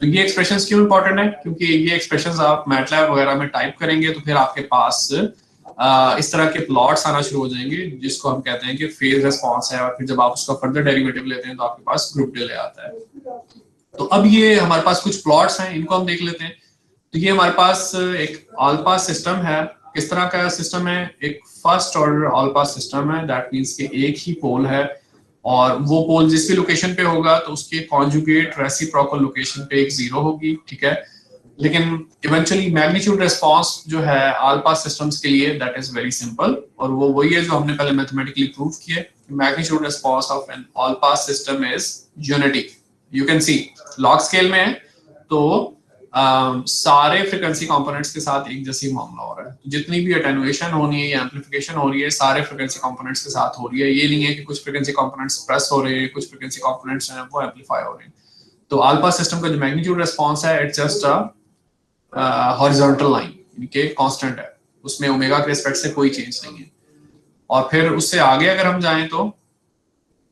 तो ये एक्सप्रेशंस क्यों इंपॉर्टेंट है? क्योंकि ये एक्सप्रेशंस आप मैटलैब वगैरह में टाइप करेंगे तो फिर आपके पास इस तरह के प्लॉट्स आना शुरू हो जाएंगे जिसको हम कहते हैं कि फेज रिस्पांस है, और फिर जब आप उसका फर्दर डेरिवेटिव लेते हैं तो आपके पास ग्रुप डिले आता है। तो अब ये हमारे पास कुछ प्लॉट्स हैं, इनको हम देख लेते हैं। तो ये हमारे पास एक ऑल पास सिस्टम है। किस तरह का सिस्टम है? एक first order all pass system है, दैट मींस कि एक ही पोल है, और वो पोल जिस भी लोकेशन पे होगा तो उसके कॉन्जुगेट रेसिप्रोकल लोकेशन पे एक 0 होगी। ठीक है, लेकिन इवेंचुअली मैग्नीट्यूड रिस्पांस जो है ऑल पास सिस्टम्स के लिए दैट इज वेरी सिंपल, और वो वही है जो हमने पहले मैथमेटिकली प्रूव किया। Magnitude response of an all pass system is unity. You can see log scale में है, तो सारे फ्रिक्वेंसी कंपोनेंट्स के साथ एक जैसी मामला हो रहा है। तो जितनी भी अटेनुएशन होनी है या एम्पलीफिकेशन हो रही है सारे फ्रिक्वेंसी कंपोनेंट्स के साथ हो रही है। ये नहीं है कि कुछ फ्रिक्वेंसी कंपोनेंट्स प्रेस हो रहे हैं, कुछ फ्रिक्वेंसी कंपोनेंट्स हैं वो एम्पलीफाई हो रहे हैं। तो ऑल पास सिस्टम का जो मैग्नीट्यूड रिस्पांस है it's just a horizontal line, यानी कि कांस्टेंट है, उसमें ओमेगा के रिस्पेक्ट से कोई चेंज नहीं है। और फिर उससे आगे अगर हम जाएं तो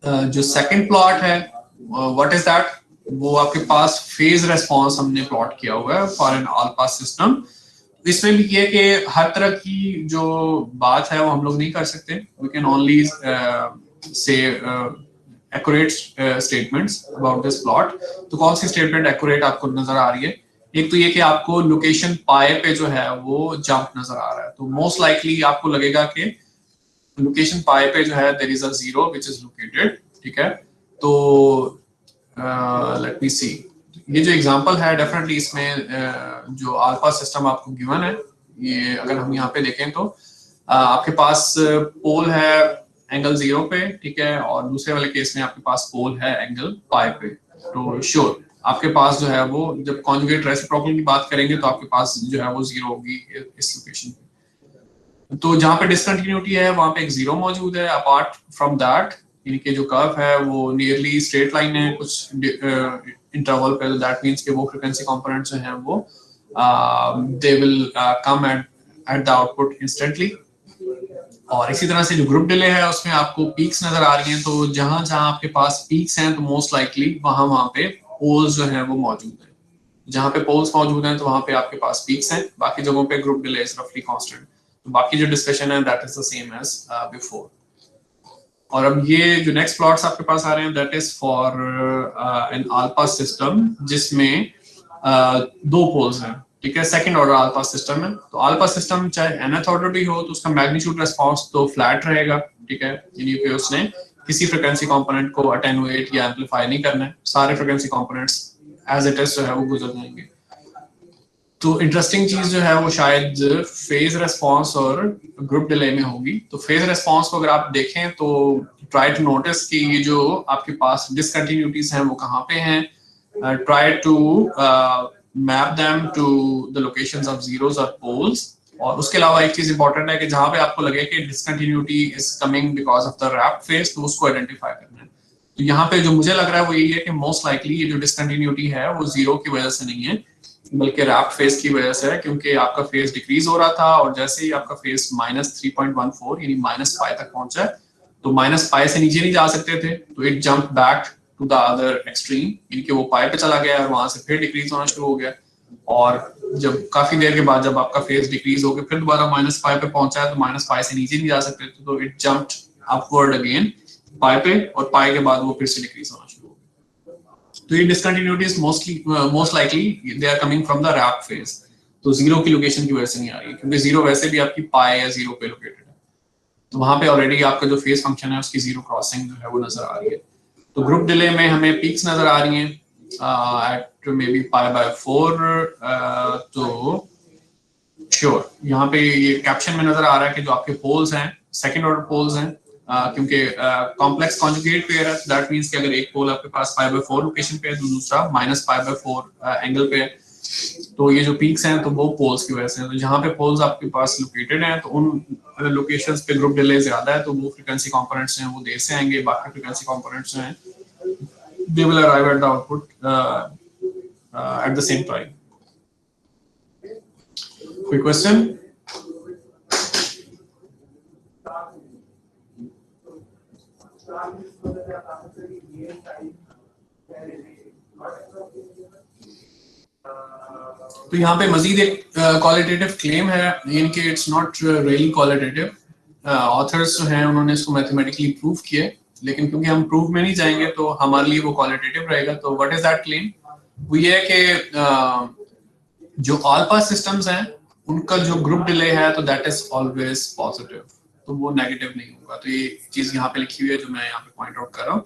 जो सेकंड प्लॉट है व्हाट इज दैट, वो आपके पास फेज रिस्पांस हमने प्लॉट किया हुआ है for an all pass system. इसमें भी ये कि हर तरह की जो बात है वो हम लोग नहीं कर सकते, we can only say accurate statements about this plot. तो कौन सी स्टेटमेंट एक्यूरेट आपको नजर आ रही है? एक तो ये कि आपको लोकेशन पाए पे जो है वो जंप नजर आ रहा है। तो मोस्ट लाइकली आपको लगेगा कि लोकेशन पाए पे जो है there is a zero which is located, ठीक है। तो लेट मी सी, ये जो एग्जांपल है डेफिनेटली इसमें जो अल्फा सिस्टम आपको गिवन है, ये अगर हम यहाँ पे देखें तो आपके पास पोल है एंगल 0 पे, ठीक है, और दूसरे वाले केस में आपके पास पोल है एंगल पाई पे। तो श्योर आपके पास जो है वो जब कॉन्जुगेट रेसिप्रोकल की बात करेंगे तो आपके पास जो है वो 0 होगी इस लोकेशन पे। तो जहाँ पे डिसकंटिन्यूटी है वहां पे एक 0 मौजूद है। अपार्ट फ्रॉम दैट यानी कि जो कर्व है वो नियरली स्ट्रेट लाइन है कुछ इंटरवल पे, दैट मींस कि वो फ्रीक्वेंसी कंपोनेंट्स जो हैं वो they will come eight the output instantly. और इसी तरह से जो ग्रुप डिले है उसमें आपको पीक्स नजर आ रही हैं। तो जहां जहां आपके पास पीक्स हैं तो मोस्ट लाइकली वहां पे पोल्स जो हैं वो मौजूद हैं। जहां पे पोल्स मौजूद हैं तो वहां पे आपके पास पीक्स हैं, बाकी जगहों पे ग्रुप डिले इज रफली कांस्टेंट। तो बाकी जो डिस्कशन है that is the same as before. और अब ये जो नेक्स्ट प्लॉट्स आपके पास आ रहे हैं that is for an all pass system जिसमें दो पोल्स हैं, ठीक है, second order all pass system है। तो ऑल पास सिस्टम चाहे nth ऑर्डर भी हो तो उसका मैग्नीट्यूड रिस्पांस तो फ्लैट रहेगा, ठीक है, यानी कि उसने किसी फ्रीक्वेंसी कंपोनेंट को अटेनुएट या एम्पलीफाई नहीं करना है, सारे frequency components as it is जो है वो गुजर जाएंगे। तो इंटरेस्टिंग चीज जो है वो शायद फेज रिस्पांस और ग्रुप डिले में होगी। तो फेज रिस्पांस को अगर आप देखें तो ट्राई टू नोटिस कि ये जो आपके पास डिसकंटिन्यूटीज हैं वो कहाँ पे हैं, try to map them to the locations of zeros और पोल्स। और उसके अलावा एक चीज इंपॉर्टेंट है कि जहां पे आपको लगे कि discontinuity is coming because of the wrapped phase तो उसको आइडेंटिफाई करना है। तो यहाँ पे जो मुझे लग रहा है वो यही है कि मोस्ट लाइकली ये जो डिसकंटिन्यूटी है वो जीरो की वजह से नहीं है बल्कि रैप्ट फेज की वजह से है, क्योंकि आपका फेज डिक्रीज हो रहा था और जैसे ही आपका फेज -3.14 यानी -पाई तक पहुंचा तो -पाई से नीचे नहीं जा सकते थे तो it jump back to the other extreme, यानी कि वो पाई पे चला गया और वहां से फिर डिक्रीज होना शुरू हो गया। और जब काफी देर के बाद जब आपका फेज डिक्रीज हो गया फिर दोबारा -पाई पे पहुंचा है तो -पाई से नीचे नहीं जा सकते थे तो इट जंप्ड अपवर्ड अगेन पाई पे और पाई के बाद वो फिर से डिक्रीज होना शुरू हो गया। तो ये discontinuities most likely they are coming from the wrapped phase. तो जीरो की लोकेशन की वजह से नहीं आ रही है क्योंकि जीरो वैसे भी आपकी पाई या जीरो पे लोकेटेड है, तो वहां पे ऑलरेडी आपका जो फेज फंक्शन है उसकी जीरो क्रॉसिंग जो है वो नजर आ रही है। तो ग्रुप डिले में हमें पीक्स नजर आ रही हैं एट मे बी π/4। तो श्योर यहाँ पे ये कैप्शन में नजर आ रहा है कि जो आपके पोल्स हैं सेकंड ऑर्डर पोल्स हैं क्योंकि कॉम्प्लेक्स कॉन्जुगेट पेयर है, दैट मींस कि अगर एक पोल आपके पास π/4 लोकेशन पे है तो दूसरा -π/4 एंगल पे है। तो ये जो पीक्स हैं तो वो पोल्स की वजह से है। तो जहाँ पे पोल्स आपके पास लोकेटेड हैं तो उन लोकेशंस पे ग्रुप डिले ज्यादा है तो वो फ्रीक्वेंसी कंपोनेंट्स हैं वो देर से आएंगे, बाकी फ्रीक्वेंसी कंपोनेंट्स हैं they will arrive at the output at the same time. Quick question? तो यहाँ पे मजीद एक क्वालिटेटिव क्लेम है, यानी कि it's not really qualitative. Authors जो हैं उन्होंने इसको मैथमेटिकली प्रूव किया लेकिन क्योंकि हम प्रूव में नहीं जाएंगे तो हमारे लिए वो क्वालिटेटिव रहेगा। तो व्हाट इज दैट क्लेम? वो ये है कि जो ऑल पास सिस्टम्स हैं उनका जो ग्रुप डिले है तो दैट इज ऑलवेज पॉजिटिव, तो वो नेगेटिव नहीं होगा। तो ये चीज यहाँ पे लिखी हुई है जो मैं यहाँ पे पॉइंट आउट कर रहा हूँ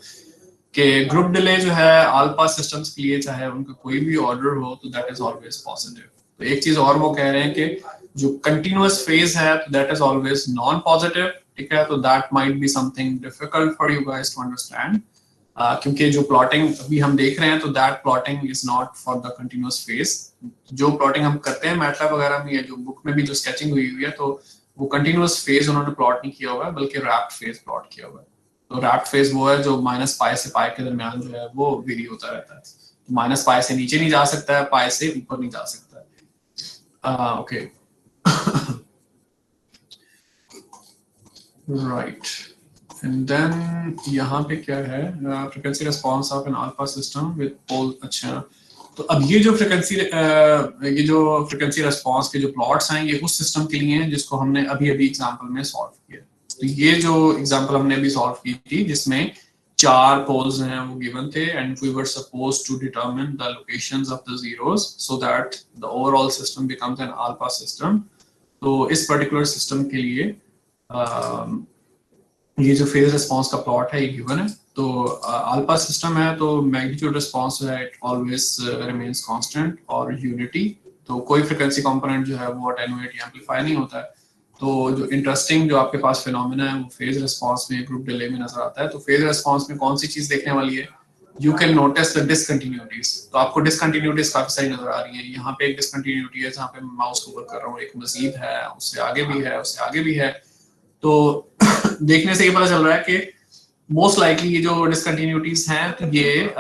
कि ग्रुप डिले जो है ऑल पास सिस्टम्स के लिए चाहे उनका कोई भी ऑर्डर हो तो दैट इज ऑलवेज पॉजिटिव। तो एक चीज और वो कह रहे हैं कि जो कंटिन्यूअस फेज है तो that is always non positive, ठीक है। तो that might be something difficult for you guys to understand क्योंकि जो प्लॉटिंग अभी हम देख रहे हैं तो that plotting is not for the continuous phase. जो प्लॉटिंग हम करते हैं मैटलैब वगैरह में या जो बुक में भी जो स्केचिंग हुई हुई है तो वो कंटिन्यूअस फेज उन्होंने प्लॉट नहीं किया हुआ है बल्कि रैप्ड फेज प्लॉट किया हुआ है। तो रैप्ड फेज वो है जो -π से π के दरमियान जो है वो वेरी होता रहता है। -π से नीचे नहीं जा सकता है, π से ऊपर नहीं जा सकता है। ओके राइट एंड देन यहाँ पे क्या है, frequency response of an alpha system with pole. अच्छा तो अब ये जो फ्रीक्वेंसी रिस्पांस के जो प्लॉट्स हैं ये उस सिस्टम के लिए हैं जिसको हमने अभी एग्जांपल में सॉल्व किया। तो ये जो एग्जांपल हमने अभी सॉल्व की थी जिसमें 4 पोल्स हैं वो गिवन थे and we were supposed to determine the locations of the zeros so that the overall system becomes an alpha system. तो इस पर्टिकुलर सिस्टम के लिए ये जो फेज रिस्पांस का प्लॉट है ये गिवन है। तो अल्फा सिस्टम है तो मैग्नीट्यूड रिस्पांस है इट ऑलवेज रिमेन्स कांस्टेंट और यूनिटी। तो कोई फ्रीक्वेंसी कंपोनेंट जो है वो अटेन्युएट या एम्पलीफाई नहीं होता है। तो जो इंटरेस्टिंग जो आपके पास फिनोमेना है वो फेज रिस्पांस में ग्रुप डिले में नजर आता है। तो फेज रिस्पांस में कौन सी चीज देखने वाली है, you can notice the discontinuities. तो आपको डिसकंटिन्यूटीज काफी सारी नजर आ रही है। यहाँ पे एक डिसकंटिन्यूटी है जहाँ पे मैं माउस को वर्क कर रहा हूँ, एक मजीद है, उससे आगे भी है, उससे आगे भी है। तो देखने से ये पता चल रहा है कि मोस्ट लाइकली ये जो डिसकंटिन्यूटीज हैं तो ये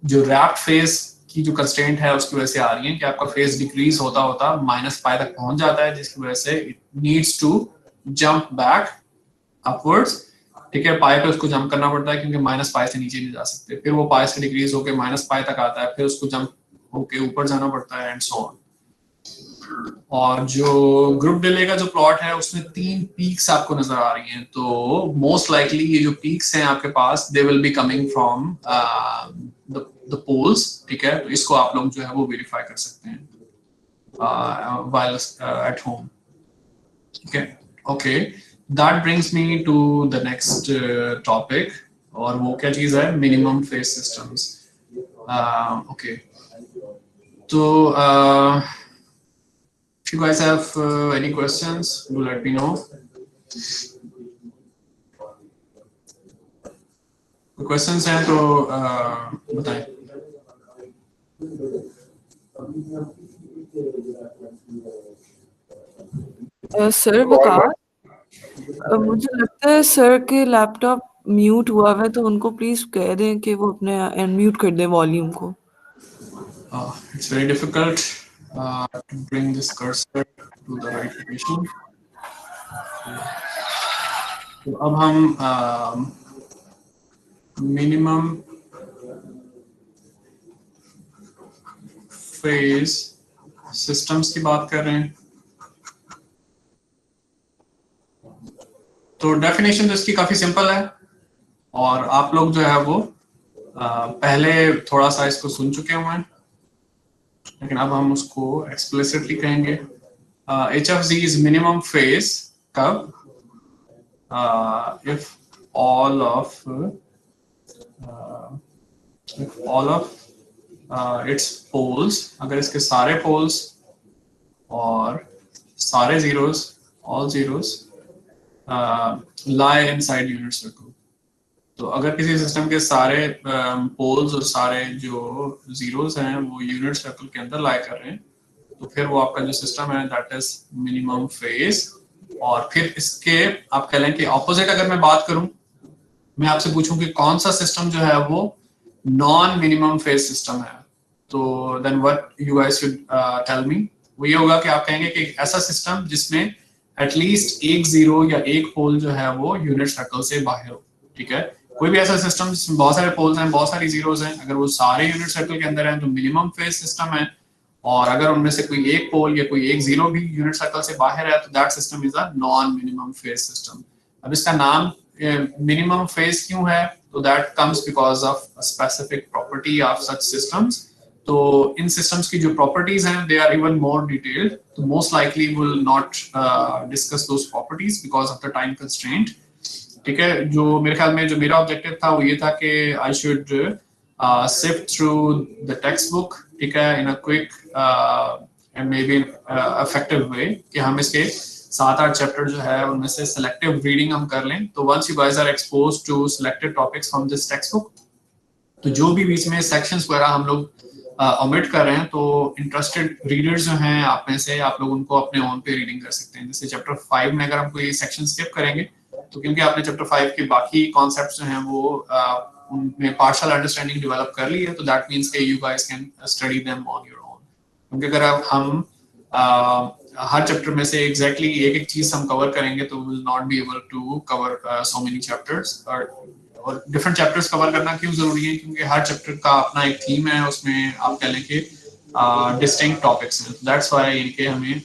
जो रैप्ड फेज की जो कंस्ट्रेंट है उसकी वजह से आ रही है कि आपका फेज डिक्रीज होता होता -π तक पहुंच जाता है जिसकी वजह से it needs to jump back upwards. ठीक है, π पे उसको जंप करना पड़ता है क्योंकि -π से नीचे नहीं जा सकते। फिर वो π से डिक्रीज होकर -π तक आता है, फिर उसको जंप होके ऊपर जाना पड़ता है एंड सो ऑन। और जो ग्रुप डिले का जो प्लॉट है उसमें 3 पीक्स आपको नजर आ रही हैं। तो मोस्ट लाइकली ये जो पीक्स हैं आपके पास they will be coming from the poles. ठीक है, तो इसको आप लोग जो है वो वेरीफाई कर सकते हैं while at home। ठीक है, okay that brings me to the next topic और वो क्या चीज है, मिनिमम फेज सिस्टम्स। ओके तो if you guys have any questions, do let me know. Questions हैं तो बताएं। सर वकार, मुझे लगता है सर के लैपटॉप म्यूट हुआ है तो उनको प्लीज कह दें कि वो अपने अनम्यूट कर दें वॉल्यूम को। It's very difficult to bring this cursor to the right location. तो अब हम मिनिमम फेज सिस्टम्स की बात कर रहे हैं। तो डेफिनेशन तो इसकी काफी सिंपल है और आप लोग जो है वो पहले थोड़ा सा इसको सुन चुके हुए हैं, लेकिन अब हम उसको एक्सप्लिसिटली कहेंगे। HFZ इज मिनिमम फेज कब, if all of its poles, अगर इसके सारे poles और सारे zeros, all zeros lie inside unit circle। तो अगर किसी सिस्टम के सारे पोल्स और सारे जो जीरोस हैं वो यूनिट सर्कल के अंदर लाई कर रहे हैं तो फिर वो आपका जो सिस्टम है दैट इज मिनिमम फेज। और फिर इसके आप कह लें कि ऑपोजिट अगर मैं बात करूं, मैं आपसे पूछूं कि कौन सा सिस्टम जो है वो नॉन मिनिमम फेज सिस्टम है, तो then what you guys should tell me. वो ये होगा कि आप कहेंगे कि ऐसा सिस्टम जिसमें एटलीस्ट एक जीरो या एक पोल जो है वो यूनिट सर्कल से बाहर हो। ठीक है, कोई भी ऐसा सिस्टम जिसमें बहुत सारे पोल्स हैं, बहुत सारी जीरोस हैं, अगर वो सारे यूनिट सर्कल के अंदर हैं तो मिनिमम फेज सिस्टम है। और अगर उनमें से कोई एक पोल या कोई एक जीरो भी यूनिट सर्कल से बाहर है तो that system is a non minimum phase system. अब इसका नाम मिनिमम फेज क्यों है, तो that comes because of a specific property of such systems. तो इन सिस्टम्स की जो प्रॉपर्टीज हैं they are even more detailed, तो most likely will not discuss those properties because of the time constraint. ठीक है, जो मेरे ख्याल में जो मेरा ऑब्जेक्टिव था वो ये था कि I should sift through the text book, ठीक है, in a quick and may be effective way, कि हम इसके 7-8 चैप्टर जो है उनमें से सिलेक्टिव रीडिंग हम कर लें, तो once you guys are exposed to selected topics from this text book, तो जो भी बीच में सेक्शंस वगैरह हम लोग ओमिट कर रहे हैं, तो इंटरेस्टेड रीडर्स जो हैं आप में से, आप लोग उनको अपने ओन पे रीडिंग कर सकते हैं। जैसे चैप्टर 5 में अगर हम कोई सेक्शन स्किप करेंगे तो क्योंकि आपने चैप्टर 5 के बाकी कॉन्सेप्ट्स जो हैं वो उनमें पार्शियल अंडरस्टैंडिंग डेवलप कर ली है, तो दैट मींस कि you guys can study them on your own. क्योंकि अगर हम हर चैप्टर में से एग्जैक्टली एक चीज हम कवर करेंगे तो will not be able to cover so many chapters. और डिफरेंट चैप्टर्स कवर करना क्यों जरूरी है? क्योंकि हर चैप्टर का अपना एक थीम है, उसमें आप कह लें कि डिस्टिंक्ट टॉपिक्स हैं। दैट्स व्हाई इनके हमें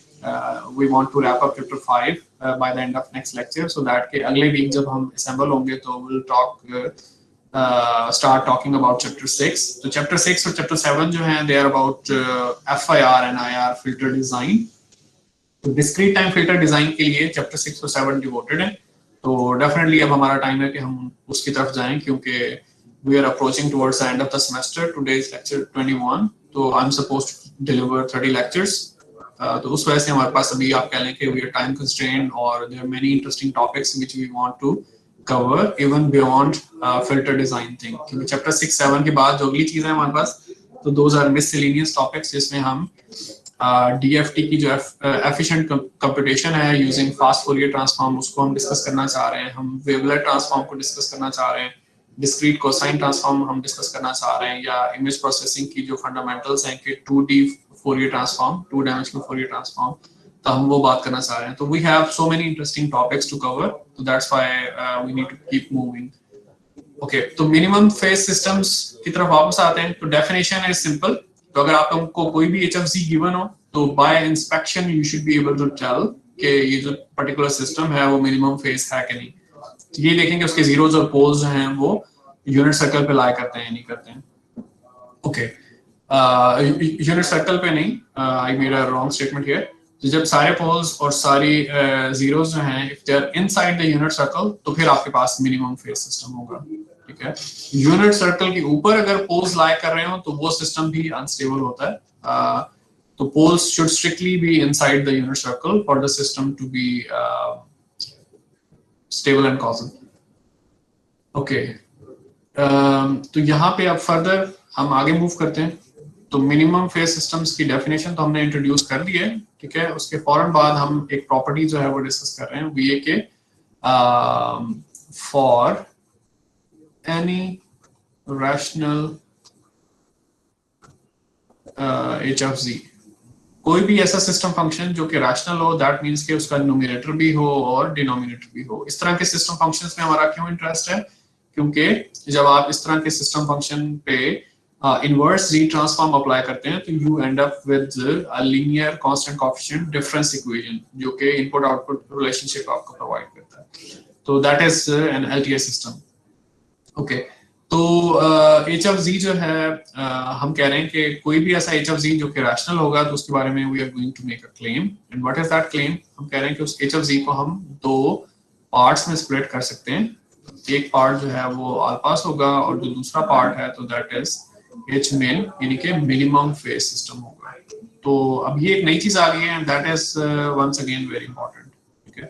we want to wrap up chapter 5 by the end of next lecture, so that के अगले वीक जब हम असेंबल होंगे तो will start talking about chapter 6. तो chapter 6 और chapter 7 जो हैं they are about FIR and IR filter design. तो discrete time filter design के लिए chapter 6 और 7 devoted हैं। तो definitely अब हमारा टाइम है कि हम उसकी तरफ जाएं, क्योंकि we are approaching towards the end of the semester. Today is lecture 21, तो I'm supposed to deliver 30 lectures. तो उस वजह से हमारे पास अभी आप कह लें कि we are time constrained और there are many interesting topics which we want to cover even beyond filter design thing. क्योंकि chapter 6-7 के बाद जो अगली चीजें हैं हमारे पास, तो those are miscellaneous topics जिसमें हम DFT की जो efficient computation है using fast Fourier transform उसको हम डिस्कस करना चाह रहे हैं, हम wavelet transform को डिस्कस करना चाह रहे हैं, discrete cosine transform हम डिस्कस करना चाह रहे हैं, या image processing की जो fundamentals हैं कि 2D Fourier transform, 2-dimensional Fourier transform, तो हम वो बात करना चाह रहे हैं। तो we have so many interesting topics to cover, so that's why we need to keep moving. Okay, तो minimum phase systems की तरफ वापस आते हैं। तो definition is simple. तो अगर आप लोगों को कोई भी HFC given हो, तो by inspection you should be able to tell कि ये जो particular system है वो minimum phase है कि नहीं। तो ये देखेंगे उसके zeros और poles जो हैं वो unit circle पे lie करते हैं या नहीं करते हैं। Okay, unit circle पे नहीं, I made a wrong statement here. तो जब सारे पोल्स और सारी जीरोस जो हैं if they are inside the unit circle, तो फिर आपके पास मिनिमम फेज सिस्टम होगा, ठीक है। यूनिट सर्कल के ऊपर अगर पोल्स लाई कर रहे हो तो वो सिस्टम भी अनस्टेबल होता है। तो poles should strictly be inside the unit circle for the system to be stable and causal. Okay, तो यहाँ पे अब फर्दर हम आगे मूव करते हैं। तो मिनिमम फेज सिस्टम्स की डेफिनेशन तो हमने इंट्रोड्यूस कर दी है, ठीक है। उसके फौरन बाद हम एक प्रॉपर्टी जो है वो डिस्कस कर रहे हैं, वो ये कि फॉर एनी रैशनल HFZ, कोई भी ऐसा सिस्टम फंक्शन जो कि रैशनल हो, दैट मींस कि उसका न्यूमरेटर भी हो और डिनोमिनेटर भी हो। इस तरह के सिस्टम फंक्शंस में हमारा क्यों इंटरेस्ट है? क्योंकि जब आप इस तरह के सिस्टम फंक्शन पे इनवर्स Z ट्रांसफॉर्म अप्लाई करते हैं तो you and up with a linear constant coefficient difference equation जो कि इनपुट आउटपुट रिलेशनशिप आपको प्रोवाइड करता है। तो that is N LTI system. Okay, तो HFZ जो है हम कह रहे हैं कि कोई भी ऐसा HFZ जो कि रैशनल होगा तो उसके बारे में we are going to make a claim. And what is that claim? हम कह रहे हैं कि उस HFZ को हम दो पार्ट्स में स्प्लिट कर सकते हैं। एक पार्ट जो है वो अल्फास होगा और जो दूसरा पार्ट है तो दैट इज HMIN, यानी कि मिनिमम फेज सिस्टम होगा। तो अब ये एक नई चीज आ गई है and that is once again very important, ठीक है।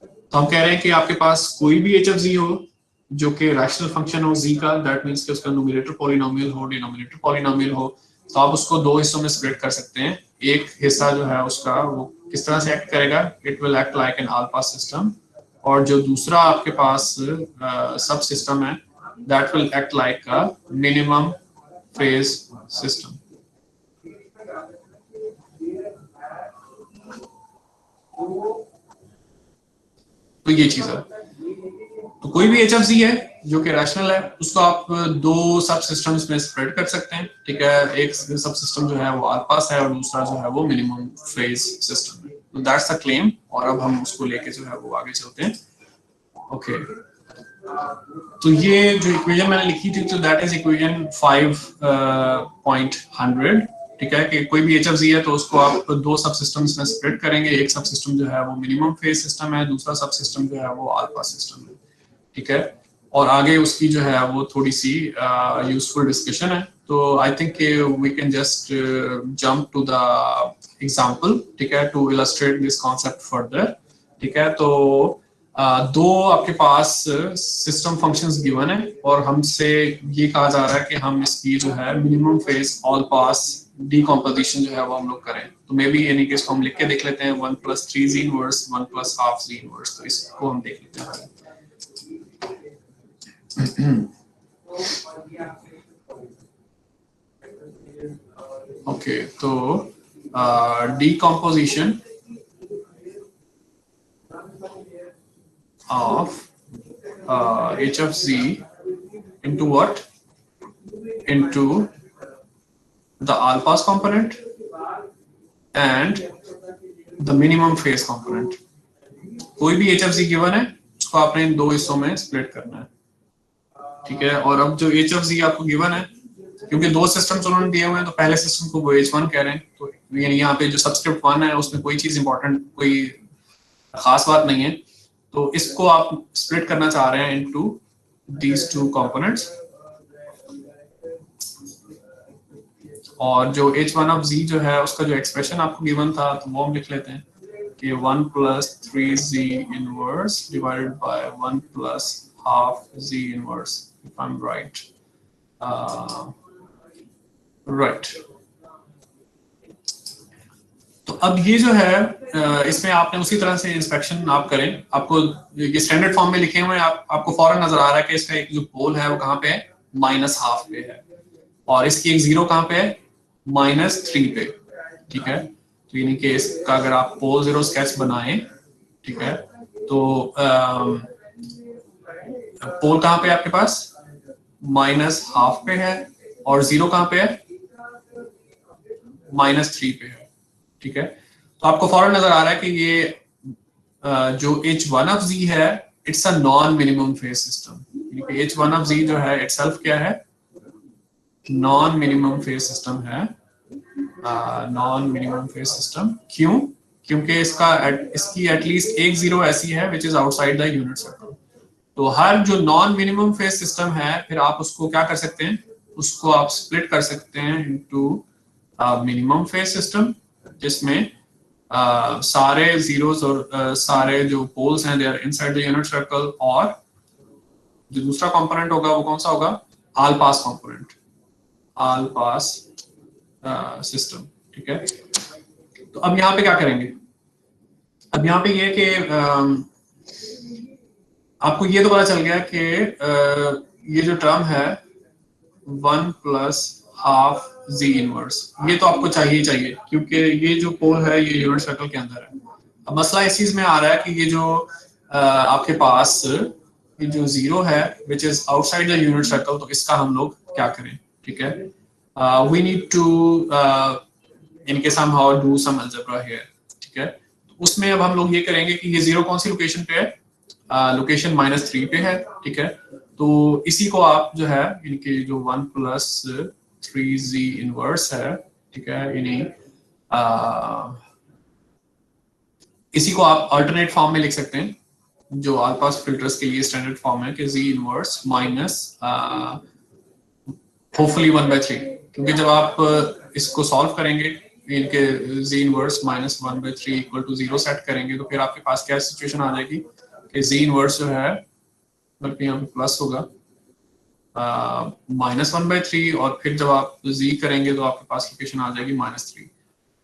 तो हम कह रहे हैं कि आपके पास कोई भी HFZ हो जो कि रैशनल फंक्शन हो Z का, दैट मींस कि उसका न्यूमरेटर पॉलिनोमियल हो, डिनोमिनेटर पॉलिनोमियल हो, तो आप उसको दो हिस्सों में स्प्लिट कर सकते हैं। एक हिस्सा जो है उसका वो किस तरह से एक्ट करेगा? It will act like an alpha system, और जो दूसरा आपके पास सब सिस्टम है that will act like a minimum phase system. तो ये चीज है। तो कोई भी HFZ है जो कि रैशनल है उसको आप दो सब सिस्टम्स में स्प्रेड कर सकते हैं, ठीक है। एक सब सिस्टम जो है वो अल्फास है और दूसरा जो है वो मिनिमम फेज सिस्टम है। तो दैट्स द क्लेम, और अब हम उसको लेके जो है वो आगे चलते हैं। ओके, तो ये जो इक्वेशन मैंने लिखी थी तो दैट इज इक्वेशन 5.100, ठीक है। कि कोई भी HFZ है तो उसको आप दो सब सिस्टम्स में स्प्लिट करेंगे। एक सब सिस्टम जो है वो मिनिमम फेज सिस्टम है, दूसरा सब सिस्टम जो है वो अल्फा सिस्टम है, ठीक है। और आगे उसकी जो है वो थोड़ी सी यूजफुल डिस्कशन है। तो I think we can just jump to the example, ठीक है, to illustrate this concept further, ठीक है। तो दो आपके पास सिस्टम फंक्शंस गिवन है और हमसे ये कहा जा रहा है कि हम इसकी जो है minimum phase all pass decomposition जो है वो हम लोग करें। तो मे बी यानी कि इसको हम लिख के देख लेते हैं 1 + 3 z inverse 1 + half z inverse. तो इसको हम देख लेते हैं। ओके, तो decomposition of h of z into what? Into the all pass component and the minimum phase component. कोई भी h of z गिवन है, उसको आपने इन दो हिस्सों में स्प्लिट करना है, ठीक है। और अब जो h of z आपको गिवन है, क्योंकि दो सिस्टम्स उन्होंने दिए हुए हैं, तो पहले सिस्टम को वो h1 कह रहे हैं, तो यानी यहाँ पे जो सबस्क्रिप्ट 1 है उसमें कोई चीज इंपॉर्टेंट, कोई खास बात नहीं है। तो इसको आप स्प्लिट करना चाह रहे हैं इनटू दीज टू कंपोनेंट्स, और जो h1 of z जो है उसका जो एक्सप्रेशन आपको गिवन था, तो वो हम लिख लेते हैं कि 1 + 3z inverse divided by 1 + half z inverse, if I am right. Right. तो अब ये जो है इसमें आपने उसी तरह से इंस्पेक्शन आप करें, आपको ये स्टैंडर्ड फॉर्म में लिखे हुए हैं, आपको फौरन नजर आ रहा है कि इसका एक जो पोल है वो कहाँ पे है, -½ पे है, और इसकी एक जीरो कहाँ पे है, -3 पे, ठीक है। तो यानी कि इसका अगर आप पोल जीरो स्केच बनाएं, ठीक है, तो पोल कहाँ पे आपके पास -½ पे है, और जीरो कहाँ पे है, -3 पे है, ठीक है। तो आपको फौरन नजर आ रहा है कि ये जो h1 of z है, it's a non minimum phase system, यानी कि h1 of z जो है इटसेल्फ क्या है, नॉन मिनिमम फेज सिस्टम है, नॉन मिनिमम फेज सिस्टम। क्यों? क्योंकि इसकी एटलीस्ट एक जीरो ऐसी है which is outside the unit circle. तो हर जो नॉन मिनिमम फेज सिस्टम है, फिर आप उसको क्या कर सकते हैं, उसको आप स्प्लिट कर सकते हैं इनटू मिनिमम फेज सिस्टम, जिसमें सारे जीरोस और सारे जो पोल्स हैं they are inside the unit circle, और जो दूसरा कंपोनेंट होगा वो कौन सा होगा, all pass component, all pass system, ठीक है। तो अब यहाँ पे क्या करेंगे, अब यहाँ पे ये कि आपको ये तो पता चल गया कि ये जो टर्म है 1 + हाफ z इनवर्स, ये तो आपको चाहिए, क्योंकि ये जो पोल है ये यूनिट सर्कल के अंदर है। अब मसला इस चीज में आ रहा है कि ये जो आपके पास ये जो जीरो है which is outside the unit circle, तो इसका हम लोग क्या करें, ठीक है। We need to in case somehow do some algebra here, ठीक है। उसमें अब हम लोग ये करेंगे कि ये जीरो कौन सी लोकेशन पे है, लोकेशन -3 पे है, ठीक है। तो इसी को आप जो है इनके जो 1 + 3z इनवर्स है, ठीक है, यानी इसी को आप अल्टरनेट फॉर्म में लिख सकते हैं, जो ऑल पास फिल्टर्स के लिए स्टैंडर्ड फॉर्म है कि z इनवर्स माइनस होपफुली 1/3, क्योंकि जब आप इसको सॉल्व करेंगे इनके z इनवर्स -1/3 = 0 सेट करेंगे, तो फिर आपके पास क्या सिचुएशन आ जाएगी कि z इनवर्स जो है, बल्कि यहाँ पे प्लस होगा -1/3, और फिर जब आप z करेंगे तो आपके पास लोकेशन आ जाएगी -3।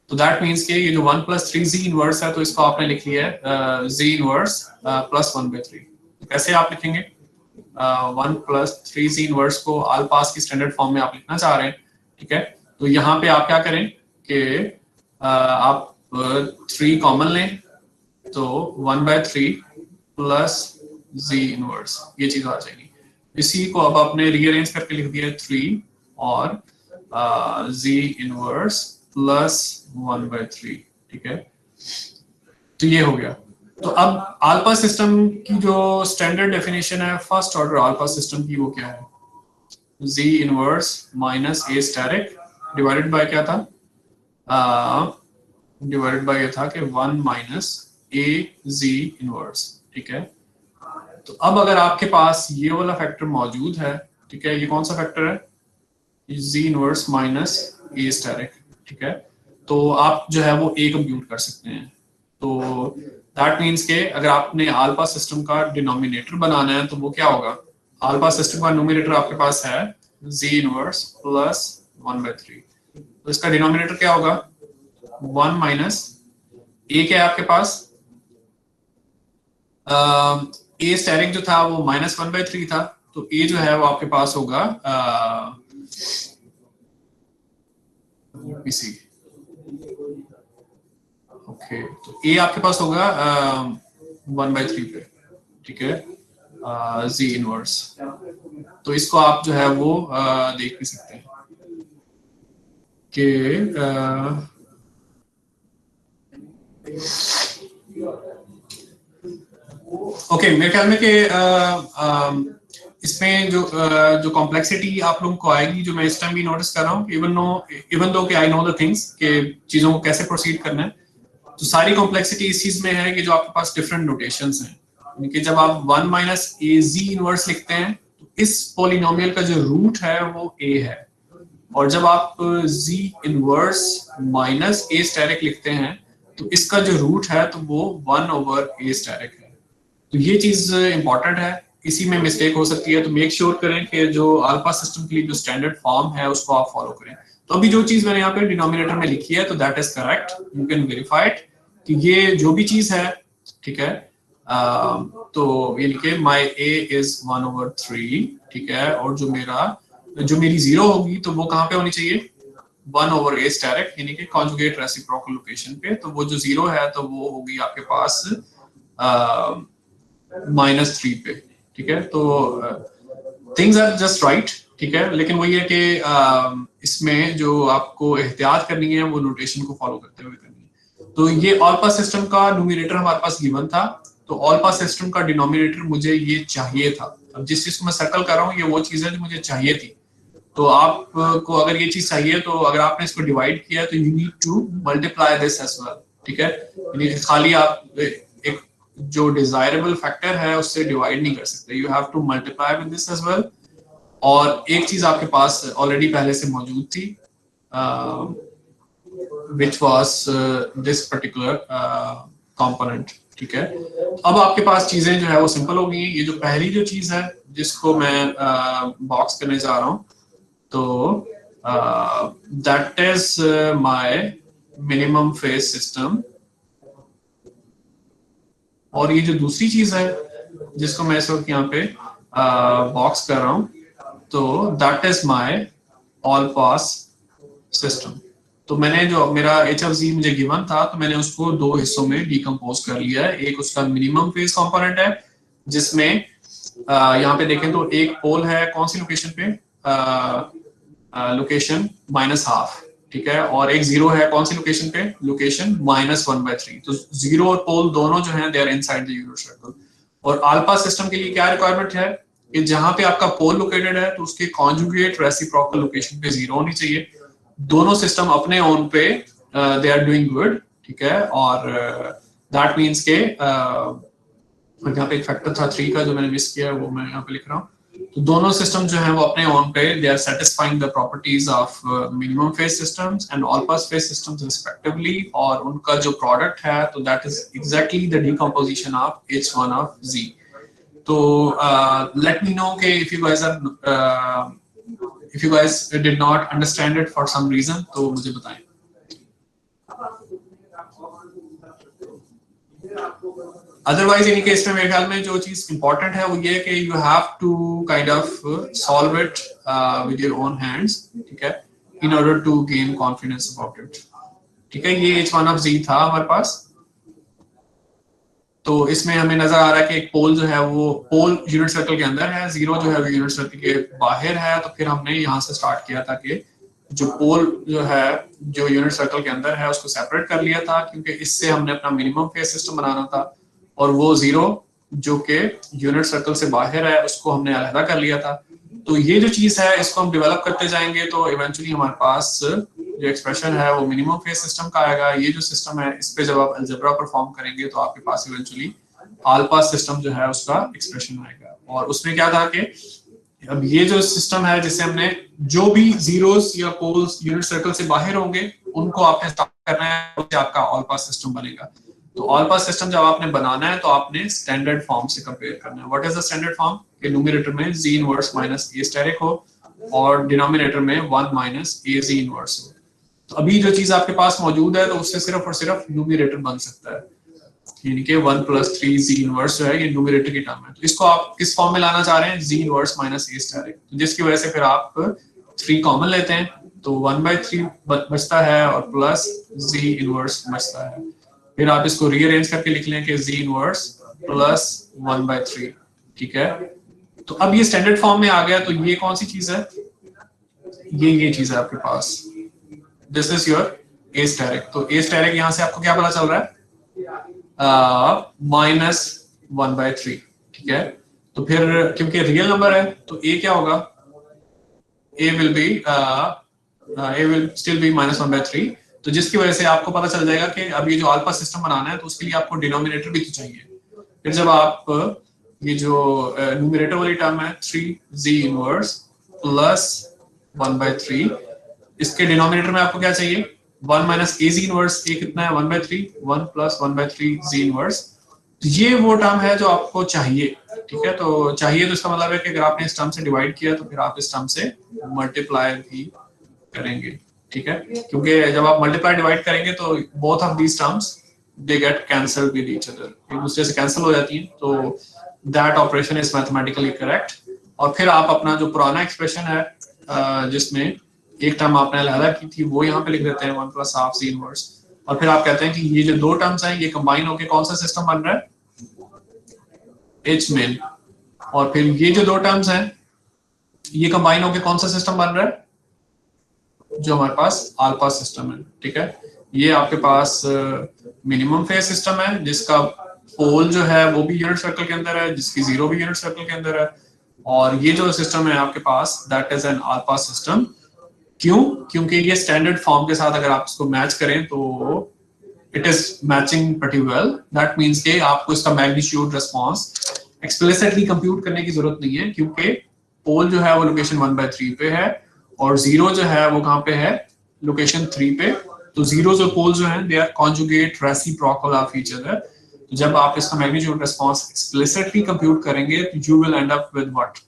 तो दैट मीन्स कि ये जो 1 + 3z इनवर्स है, तो इसको आपने लिख लिया है z इनवर्स +1/3। तो कैसे आप लिखेंगे, 1 + 3z इनवर्स को ऑल पास की स्टैंडर्ड फॉर्म में आप लिखना चाह रहे हैं, ठीक है। तो यहाँ पे आप क्या करें कि आप 3 कॉमन लें, तो 1/3 + z इनवर्स, ये चीज आ जाएगी। इसी को अब आपने रीअरेंज करके लिख दिया 3 और z इनवर्स +1/3, ठीक है। तो ये हो गया। तो अब ऑल पास सिस्टम की जो स्टैंडर्ड डेफिनेशन है first order all pass system की, वो क्या है, z inverse -a static divided by क्या था, डिवाइडेड बाय ये था कि 1 - a z इनवर्स, ठीक है। तो अब अगर आपके पास ये वाला फैक्टर मौजूद है, ठीक है, ये कौन सा फैक्टर है, z inverse minus a static, ठीक है। तो आप जो है वो a कंप्यूट कर सकते हैं। तो दैट मीन्स के अगर आपने अल्फा सिस्टम का डिनोमिनेटर बनाना है तो वो क्या होगा, अल्फा सिस्टम का न्यूमरेटर आपके पास है z इनवर्स प्लस 1/3, तो इसका डिनोमिनेटर क्या होगा 1 माइनस a क्या है आपके पास, a स्टैटिक जो था वो -1/3 था, तो a जो है वो आपके पास होगा पीसी, ओके, तो a आपके पास होगा 1/3 पे, ठीक है, z इनवर्स। तो इसको आप जो है वो देख भी सकते हैं कि ओके, मेरे ख्याल में कि इसमें जो कॉम्प्लेक्सिटी आप लोगों को आएगी, जो मैं इस टाइम भी नोटिस कर रहा हूँ, इवन दो कि आई नो द थिंग्स कि चीजों को कैसे प्रोसीड करना है, तो सारी कॉम्प्लेक्सिटी इस चीज में है कि जो आपके पास डिफरेंट नोटेशंस हैं, यानी कि जब आप 1 माइनस ए जी इनवर्स लिखते हैं तो इस पॉलिनोमियल का जो रूट है वो a है, और जब आप z inverse minus a static लिखते हैं तो इसका जो रूट है तो वो 1/a स्टैटिक है। तो ये चीज इंपॉर्टेंट है, इसी में मिस्टेक हो सकती है, तो मेक श्योर करें कि जो अल्फा सिस्टम के लिए जो स्टैंडर्ड फॉर्म है उसको आप फॉलो करें। तो अभी जो चीज मैंने यहाँ पे डिनोमिनेटर में लिखी है तो that is correct, you can verify it कि ये जो भी चीज है, ठीक है, तो ये लिखे माई a इज 1/3, ठीक है, और जो मेरी जीरो होगी तो वो कहाँ पे होनी चाहिए 1/a स्टैटिक, यानी कि कॉन्जुगेट रेसिप्रोकल लोकेशन पे, तो वो जो जीरो है तो वो होगी आपके पास -3 पे, ठीक है। तो थिंग्स आर जस्ट राइट, ठीक है, लेकिन वही है कि इसमें जो आपको एहतियात करनी है वो नोटेशन को फॉलो करते हुए करनी है। तो ये अल्फा सिस्टम का न्यूमरेटर हमारे पास गिवन था, तो अल्फा सिस्टम का डिनोमिनेटर मुझे ये चाहिए था। अब जिस चीज को मैं सर्कल कर रहा हूँ ये वो चीज है जो मुझे चाहिए थी। तो आपको अगर ये चीज चाहिए तो अगर आपने इसको डिवाइड किया तो you need to multiply this as well, ठीक है, यानी खाली आप एक जो डिजायरेबल फैक्टर है उससे डिवाइड नहीं कर सकते, you have to multiply with this as well. और एक चीज आपके पास ऑलरेडी पहले से मौजूद थी which was this particular component, ठीक है। अब आपके पास चीजें जो है वो सिंपल हो गई। ये जो पहली जो चीज है जिसको मैं बॉक्स करने जा रहा हूं, तो that is my minimum phase system, और ये जो दूसरी चीज है जिसको मैं इस वक्त यहाँ पे बॉक्स कर रहा हूं, तो that is my all pass system. तो मैंने जो मेरा HFZ मुझे गिवन था तो मैंने उसको दो हिस्सों में डिकम्पोज कर लिया है। एक उसका मिनिमम फेज कंपोनेंट है जिसमें यहाँ पे देखें तो एक पोल है कौन सी लोकेशन पे, लोकेशन -12, ठीक है, और एक जीरो है कौन सी लोकेशन पे, लोकेशन -1/3। तो जीरो और पोल दोनों जो हैं they are inside the unit circle. और अल्फा सिस्टम के लिए क्या रिक्वायरमेंट है कि जहां पे आपका पोल लोकेटेड है तो उसके कॉन्जुगेट रेसिप्रोकल लोकेशन पे जीरो होनी चाहिए। दोनों सिस्टम अपने ओन पे दे आर डूइंग गुड, ठीक है, और दैट मींस के यहाँ पे एक फैक्टर था 3 का जो मैंने मिस किया है वो मैं यहाँ पे लिख रहा हूँ। तो दोनों सिस्टम जो है वो अपने ओन पे they are satisfying the properties of minimum phase systems and all pass phase systems respectively, और उनका जो प्रोडक्ट है तो that is exactly the decomposition of H1 of Z। तो लेट मी नो कि if you guys did not understand it for some reason तो मुझे बताएं। अदरवाइज इन केस में मेरे ख्याल में जो चीज इंपॉर्टेंट है वो ये है कि you have to kind of solve it with your own hands, ठीक है, in order to gain confidence about it, ठीक है। ये H1 ऑफ Z था हमारे पास। तो इसमें हमें नजर आ रहा है कि एक पोल जो है वो पोल यूनिट सर्कल के अंदर है, जीरो जो है वो यूनिट सर्कल के बाहर है। तो फिर हमने यहाँ से स्टार्ट किया था कि जो पोल जो है जो यूनिट सर्कल के अंदर है उसको सेपरेट कर लिया था, क्योंकि इससे हमने अपना मिनिमम फेज सिस्टम बनाना था, और वो जीरो जो कि यूनिट सर्कल से बाहर है उसको हमने अलहदा कर लिया था। तो ये जो चीज है इसको हम डेवलप करते जाएंगे तो इवेंचुअली हमारे पास जो एक्सप्रेशन है वो मिनिमम फेज सिस्टम का आएगा। ये जो सिस्टम है इस पे जब आप अलजेब्रा परफॉर्म करेंगे तो आपके पास इवेंचुअली ऑल पास सिस्टम जो है उसका एक्सप्रेशन आएगा। और उसमें क्या था कि अब ये जो सिस्टम है जिससे हमने जो भी जीरोस या पोल्स यूनिट सर्कल से बाहर होंगे उनको आपने स्टार्ट करना है, उससे आपका ऑल पास सिस्टम बनेगा। तो ऑल पास सिस्टम जब आपने बनाना है तो आपने स्टैंडर्ड फॉर्म से कंपेयर करना है। What is the standard form? कि न्यूमरेटर में z inverse minus a asterisk हो और डिनोमिनेटर में 1 माइनस a z इनवर्स हो। तो अभी जो चीज आपके पास मौजूद है तो उससे सिर्फ और सिर्फ न्यूमरेटर बन सकता है, यानी कि 1 प्लस 3 z इनवर्स जो है ये न्यूमरेटर की टर्म है। तो इसको आप किस फॉर्म में लाना चाह रहे हैं? z inverse minus a asterisk, तो जिसकी वजह से फिर आप 3 कॉमन लेते हैं तो 1/3 बचता है और प्लस z इनवर्स बचता है। फिर आप इसको रीअरेंज करके लिख लें कि z इनवर्स प्लस 1/3, ठीक है। तो अब ये स्टैंडर्ड फॉर्म में आ गया। तो ये कौन सी चीज है? ये चीज है आपके पास, this is your a asterisk. तो a स्टेरिक यहां से आपको क्या पता चल रहा है? माइनस 1/3, ठीक है। तो फिर क्योंकि रियल नंबर है तो a क्या होगा? a will still be minus 1/3। तो जिसकी वजह से आपको पता चल जाएगा कि अब ये जो अल्फा सिस्टम बनाना है तो उसके लिए आपको डिनोमिनेटर भी तो चाहिए। फिर जब आप ये जो न्यूमरेटर वाली टर्म है 3z इनवर्स प्लस 1/3, इसके डिनोमिनेटर में आपको क्या चाहिए? 1 माइनस az इनवर्स। a कितना है? 1/3, 1 प्लस 1/3 z इनवर्स। तो ये वो टर्म है जो आपको चाहिए, ठीक है। तो चाहिए तो इसका मतलब है कि अगर आपने इस टर्म से डिवाइड किया तो फिर आप इस टर्म से मल्टीप्लाई भी करेंगे, ठीक है। क्योंकि जब आप मल्टीप्लाई डिवाइड करेंगे तो both of these terms they get cancelled with each other, एक दूसरे से कैंसिल हो जाती हैं। तो that operation is mathematically correct. और फिर आप अपना जो पुराना एक्सप्रेशन है जिसमें एक टर्म आपने अलग की थी वो यहाँ पे लिख देते हैं 1 प्लस हाफ z इनवर्स। और फिर आप कहते हैं कि ये जो दो टर्म्स हैं ये कंबाइन होकर कौन सा सिस्टम बन रहा है? h main. और फिर ये जो दो टर्म्स हैं ये कंबाइन होकर कौन सा सिस्टम बन रहा है? जो हमारे पास अल्फा सिस्टम है, ठीक है। ये आपके पास मिनिमम फेज सिस्टम है जिसका पोल जो है वो भी यूनिट सर्कल के अंदर है, जिसकी जीरो भी यूनिट सर्कल के अंदर है। और ये जो सिस्टम है आपके पास that is an alpha system. क्यों? क्योंकि ये स्टैंडर्ड फॉर्म के साथ अगर आप इसको मैच करें तो it is matching pretty well. That means कि आपको इसका मैग्नीट्यूड रिस्पांस एक्सप्लिसिटली कंप्यूट करने की जरूरत नहीं है क्योंकि पोल जो है वो लोकेशन 1/3 पे है और जीरो जो है वो कहाँ पे है? लोकेशन 3 पे। तो जीरोस और पोल जो हैं they are conjugate reciprocal of each other. तो जब आप इसका मैग्नीट्यूड रिस्पांस एक्सप्लिसिटली कंप्यूट करेंगे तो you will and up with what?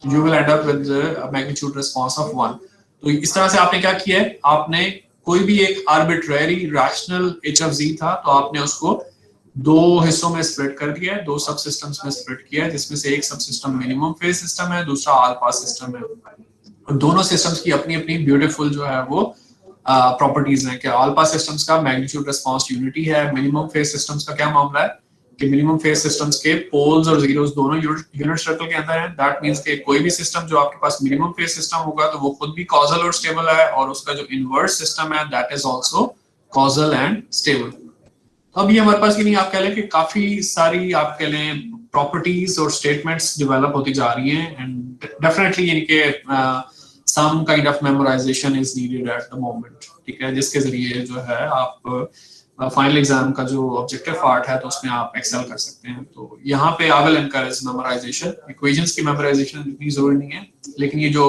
You will and up with a magnitude response of 1। तो इस तरह से आपने क्या किया है? आपने कोई भी एक arbitrary rational h of z था तो आपने उसको दो हिस्सों में स्प्लिट कर दिया है, दो सब सिस्टम्स में स्प्लिट किया है, जिसमें से एक सब सिस्टम मिनिमम फेज सिस्टम है, दूसरा ऑल पास सिस्टम है। और दोनों सिस्टम्स की अपनी अपनी ब्यूटीफुल जो है वो प्रॉपर्टीज हैं कि ऑल पास सिस्टम्स का मैग्नीट्यूड रिस्पांस यूनिटी है। मिनिमम फेज सिस्टम्स का क्या मामला है कि मिनिमम फेज सिस्टम्स के पोल्स और जीरोस दोनों यूनिट सर्कल के अंदर हैं। दैट मींस कि कोई भी सिस्टम जो आपके पास मिनिमम फेज सिस्टम होगा तो वो खुद भी कॉजल और स्टेबल है और उसका जो इनवर्स सिस्टम है that is also causal and stable. तो अब ये हमारे पास, नहीं आप कह लें कि काफी सारी आप कह लें प्रॉपर्टीज और स्टेटमेंट्स डेवलप होती जा रही हैं एंड डेफिनेटली इनके some kind of memorization is needed at the moment, ठीक है, जिसके जरिए जो है आप फाइनल एग्जाम का जो ऑब्जेक्टिव पार्ट है तो उसमें आप एक्सेल कर सकते हैं। तो यहाँ पे I will encourage memorisation. Equations की मेमोराइजेशन इतनी जरूरी नहीं है, लेकिन ये जो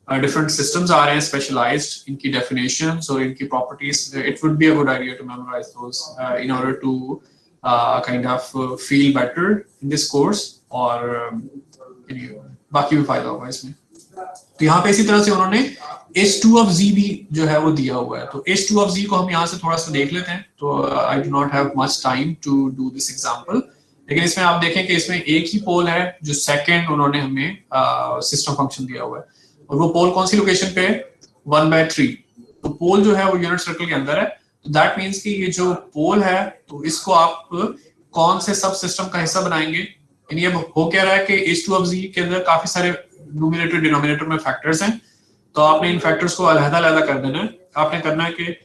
डिफरेंट सिस्टम्स आ रहे हैं स्पेशलाइज्ड, इनकी डेफिनेशंस और इनकी properties, it would be a good idea to memorise those in order to kind of feel better in this course. और बाकी भी फायदा होगा इसमें। तो यहाँ पे इसी तरह से उन्होंने h2 of z भी जो है वो दिया हुआ है। तो h2 of z को हम यहाँ से थोड़ा सा देख लेते हैं। तो I do not have much time to do this example, लेकिन इसमें आप देखें कि इसमें एक ही पोल है जो सेकंड उन्होंने हमें सिस्टम फंक्शन दिया हुआ है और वो पोल कौन सी लोकेशन पे है? 1/3। तो पोल जो है वो यूनिट सर्कल के अंदर है। तो दैट मीन्स कि ये जो पोल है तो इसको आप कौन से सब सिस्टम का हिस्सा बनाएंगे? यानी अब हो क्या रहा है कि h2 of z के अंदर काफी सारे न्यूमरेटर डिनोमिनेटर में फैक्टर्स हैं, तो आपने इन फैक्टर्स को अलग-अलग कर देना है। आपने करना है कि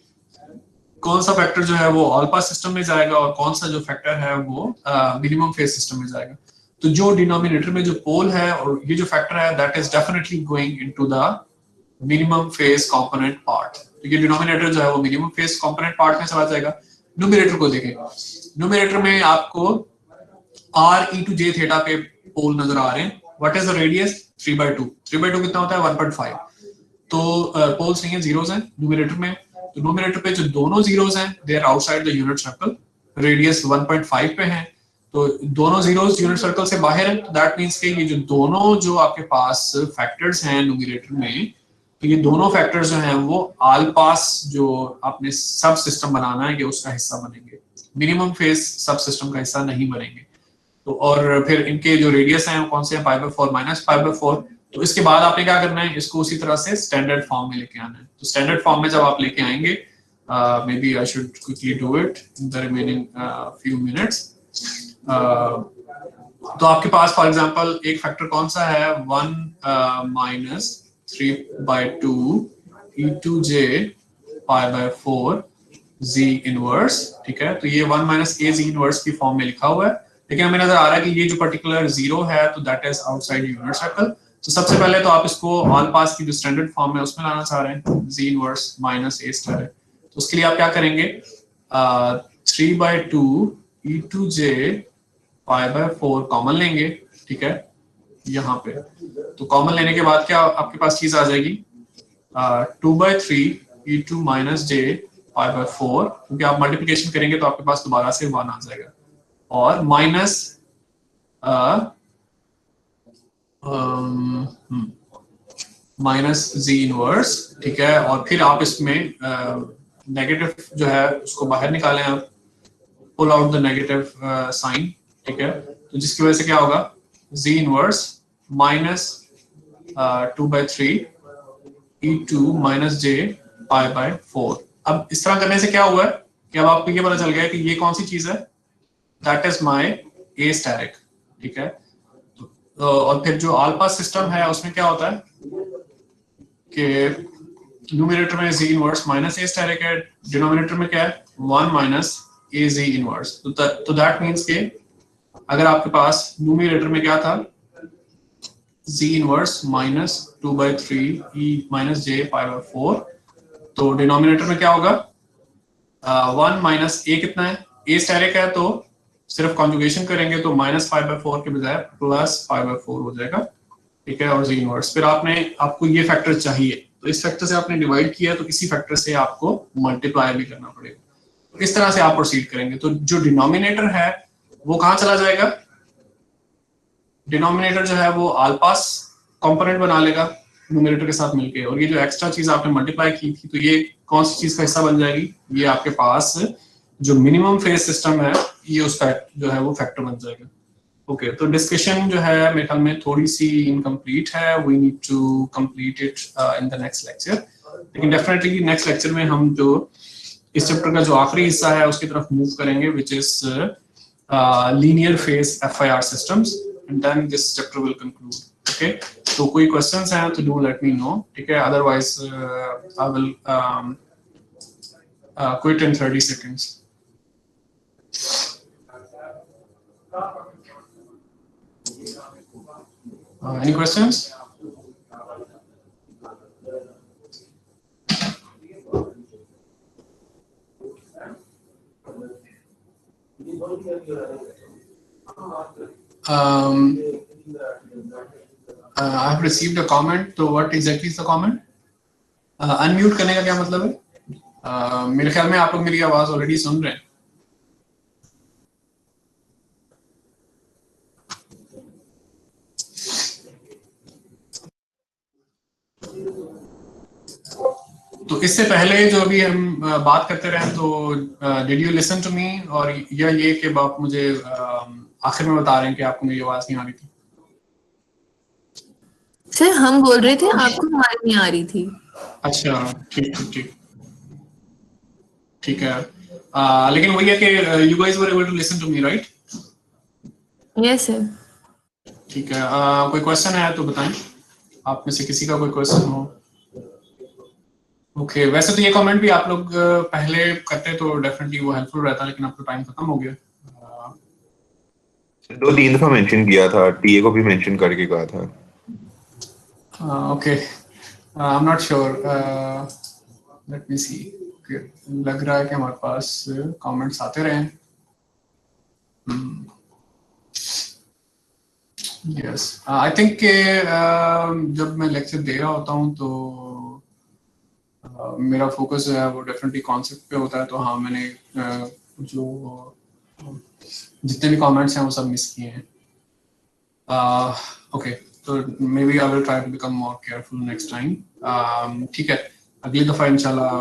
कौन सा फैक्टर जो है वो ऑल पास सिस्टम में जाएगा और कौन सा जो फैक्टर है वो मिनिमम फेज सिस्टम में जाएगा। तो जो डिनोमिनेटर में जो पोल है और ये जो फैक्टर है that is definitely going into the minimum phase component part. तो ये डिनोमिनेटर जो है वो मिनिमम फेज कंपोनेंट पार्ट में चला जाएगा। न्यूमरेटर को देखें, न्यूमरेटर में आपको r e to j theta पे पोल नजर आ रहे हैं। What is the radius? 3/2 कितना होता है 1.5। तो पोल्स नहीं है, जीरोस हैं न्यूमरेटर में, तो न्यूमरेटर पे जो दोनों जीरोस हैं they are outside the unit circle, radius 1.5 पे है, तो दोनों जीरोस यूनिट सर्कल से बाहर है, तो दैट मींस कि ये जो दोनों जो आपके पास फैक्टर्स हैं न्यूमरेटर में, तो ये दोनों फैक्टर्स जो हैं वो आल पास जो आपने सब सिस्टम बनाना है ये उसका हिस्सा बनेंगे, मिनिमम फेस सब सिस्टम का हिस्सा नहीं बनेंगे। तो और फिर इनके जो रेडियस हैं वो कौन से हैं, π/4 -π/4। तो इसके बाद आपने क्या करना है, इसको उसी तरह से स्टैंडर्ड फॉर्म में लेके आना है। तो स्टैंडर्ड फॉर्म में जब आप लेके आएंगे, may be I should quickly do it in the remaining few minutes. तो आपके पास फॉर एग्जांपल एक फैक्टर कौन सा है, 1 - 3/2 e2j π/4 z इनवर्स, ठीक है। तो ये 1 - a z इनवर्स की फॉर्म में लिखा हुआ है, लेकिन हमें नजर आ रहा है कि ये जो पर्टिकुलर जीरो है तो that is outside unit circle. तो सबसे पहले तो आप इसको ऑल पास की जो स्टैंडर्ड फॉर्म है उसमें लाना चाह रहे हैं, z इनवर्स -a स्टार है। तो उसके लिए आप क्या करेंगे, 3/2 e2j π/4 कॉमन लेंगे, ठीक है, यहाँ पे। तो कॉमन लेने के बाद क्या आपके पास चीज आ जाएगी, 2/3 e2 - j π/4, क्योंकि आप मल्टीप्लिकेशन करेंगे तो आपके पास दोबारा से 1 आ जाएगा, और माइनस z इनवर्स, ठीक है। और फिर आप इसमें नेगेटिव जो है उसको बाहर निकालें, आप pull out the negative sign, ठीक है। तो जिसकी वजह से क्या होगा, z इनवर्स -2/3 e2 - j π/4। अब इस तरह करने से क्या हुआ है कि अब आपको ये पता चल गया कि ये कौन सी चीज है, that is my a static, ठीक है। तो और फिर जो ऑल पास सिस्टम है उसमें क्या होता है कि न्यूमरेटर में z इनवर्स -a स्टैटिक है, डिनोमिनेटर में क्या है 1 - a z इनवर्स। तो दैट मींस के अगर आपके पास न्यूमरेटर में क्या था, z इनवर्स -2/3 e - j π/4, तो डिनोमिनेटर में क्या होगा, 1 - a कितना है, a स्टैटिक है, तो सिर्फ कॉन्जुगेशन करेंगे तो -π/4 के बजाय +π/4 हो जाएगा, ठीक है। और z इनवर्स, फिर आपको ये फैक्टर चाहिए, तो इस फैक्टर से आपने डिवाइड किया, तो इसी फैक्टर से आपको मल्टीप्लाई भी करना पड़ेगा। तो इस तरह से आप प्रोसीड करेंगे। तो जो डिनोमिनेटर है वो कहाँ चला जाएगा, डिनोमिनेटर जो है वो आल पास कंपोनेंट बना लेगा न्यूमरेटर के साथ मिलके, और ये जो एक्स्ट्रा चीज आपने मल्टीप्लाई की थी तो ये कौन सी चीज का हिस्सा बन जाएगी, ये आपके पास जो मिनिमम फेज सिस्टम है ये उसका जो है वो फैक्टर बन जाएगा। ओके, तो डिस्कशन जो है मेरे ख्याल में थोड़ी सी इनकम्प्लीट है, we need to complete it in the next lecture. लेकिन डेफिनेटली नेक्स्ट लेक्चर में हम जो इस चैप्टर का जो आखिरी हिस्सा है उसकी तरफ मूव करेंगे, which is linear phase FIR systems, and then this chapter will conclude. Okay, तो कोई क्वेश्चंस हैं तो डू लेट मी नो, ठीक है, otherwise I will quit in 30 seconds. Any questions? I have received a comment. So what exactly is the comment? Unmute करने का क्या मतलब है? मेरे ख्याल में आप लोग मेरी आवाज ऑलरेडी सुन रहे हैं। तो इससे पहले जो अभी हम बात करते रहे, तो did you listen to me, और या ये कि आप मुझे आखिर में बता रहे हैं कि आपको मेरी आवाज नहीं आ रही थी? सर हम बोल रहे थे, आपको हमारी नहीं आ रही थी। अच्छा, ठीक है। लेकिन वही है कि you guys were able to listen to me, right? Yes sir. ठीक है, कोई क्वेश्चन है तो बताएं, आप में से किसी का कोई क्वेश्चन हो। ओके, वैसे तो ये कमेंट भी आप लोग पहले करते तो डेफिनेटली वो हेल्पफुल रहता, लेकिन अब तो टाइम खत्म हो गया। 2-3 दफा मेंशन किया था, टीए को भी मेंशन करके कहा था। Okay, I am not sure, let me see. Okay, लग रहा है कि हमारे पास कमेंट्स आते रहे। यस आई थिंक जब मैं लेक्चर दे रहा होता हूँ तो मेरा फोकस जो है वो डेफिनेटली कॉन्सेप्ट पे होता है, तो हाँ मैंने जो जितने भी कमेंट्स हैं वो सब मिस किए हैं। ओके, तो may be I will try to become more careful next time. ठीक है, अगली दफा इंशाल्लाह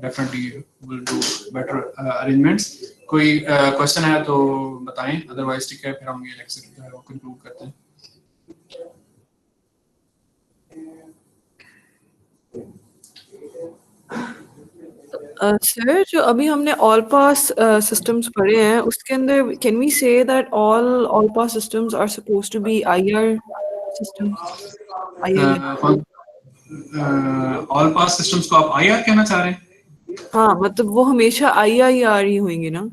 definitely will do better arrangements. कोई क्वेश्चन है तो बताएं, अदरवाइज ठीक है फिर हम ये लेक्चर जो है वो कंक्लूड करते हैं। सर जो अभी हमने ऑल पास सिस्टम्स पढ़े हैं उसके अंदर can we say that all pass systems are supposed to be IR systems? All pass systems को आप आईआर कहना चाह रहे हैं? हाँ, मतलब वो हमेशा आईआईआर ही होंगे ना?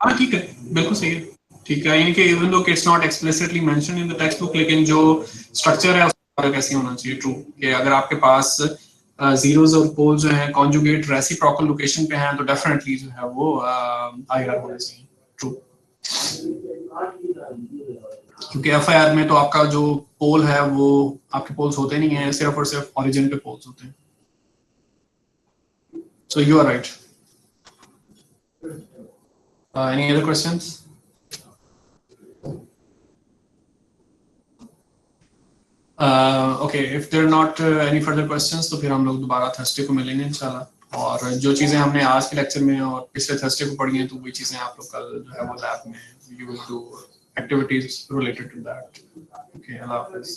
हाँ ठीक है, बिल्कुल सही है। ठीक है, यानी कि even though it's not explicitly mentioned in the text book, लेकिन जो स्ट्रक्चर है उसका कैसे होना चाहिए। ट्रू कि अगर आपके पास जीरोस और पोल्स जो हैं कॉन्जुगेट रेसिप्रोकल लोकेशन पे हैं तो डेफिनेटली जो है वो आईआर होना चाहिए। ट्रू, क्योंकि एफआईआर में तो आपका जो पोल है वो आपके पोल्स होते नहीं है, सिर्फ और सिर्फ ओरिजिन पे पोल्स होते हैं। So you are right. Any other questions? Okay, if there are not any further questions, तो फिर हम लोग दोबारा थर्सडे को मिलेंगे इंशाल्लाह। और जो चीजें हमने आज के लेक्चर में और पिछले थर्सडे को पढ़ी हैं तो वही चीजें आप लोग कल जो है वो लैब में you will do activities related to that. Okay, अल्लाह हाफिज़।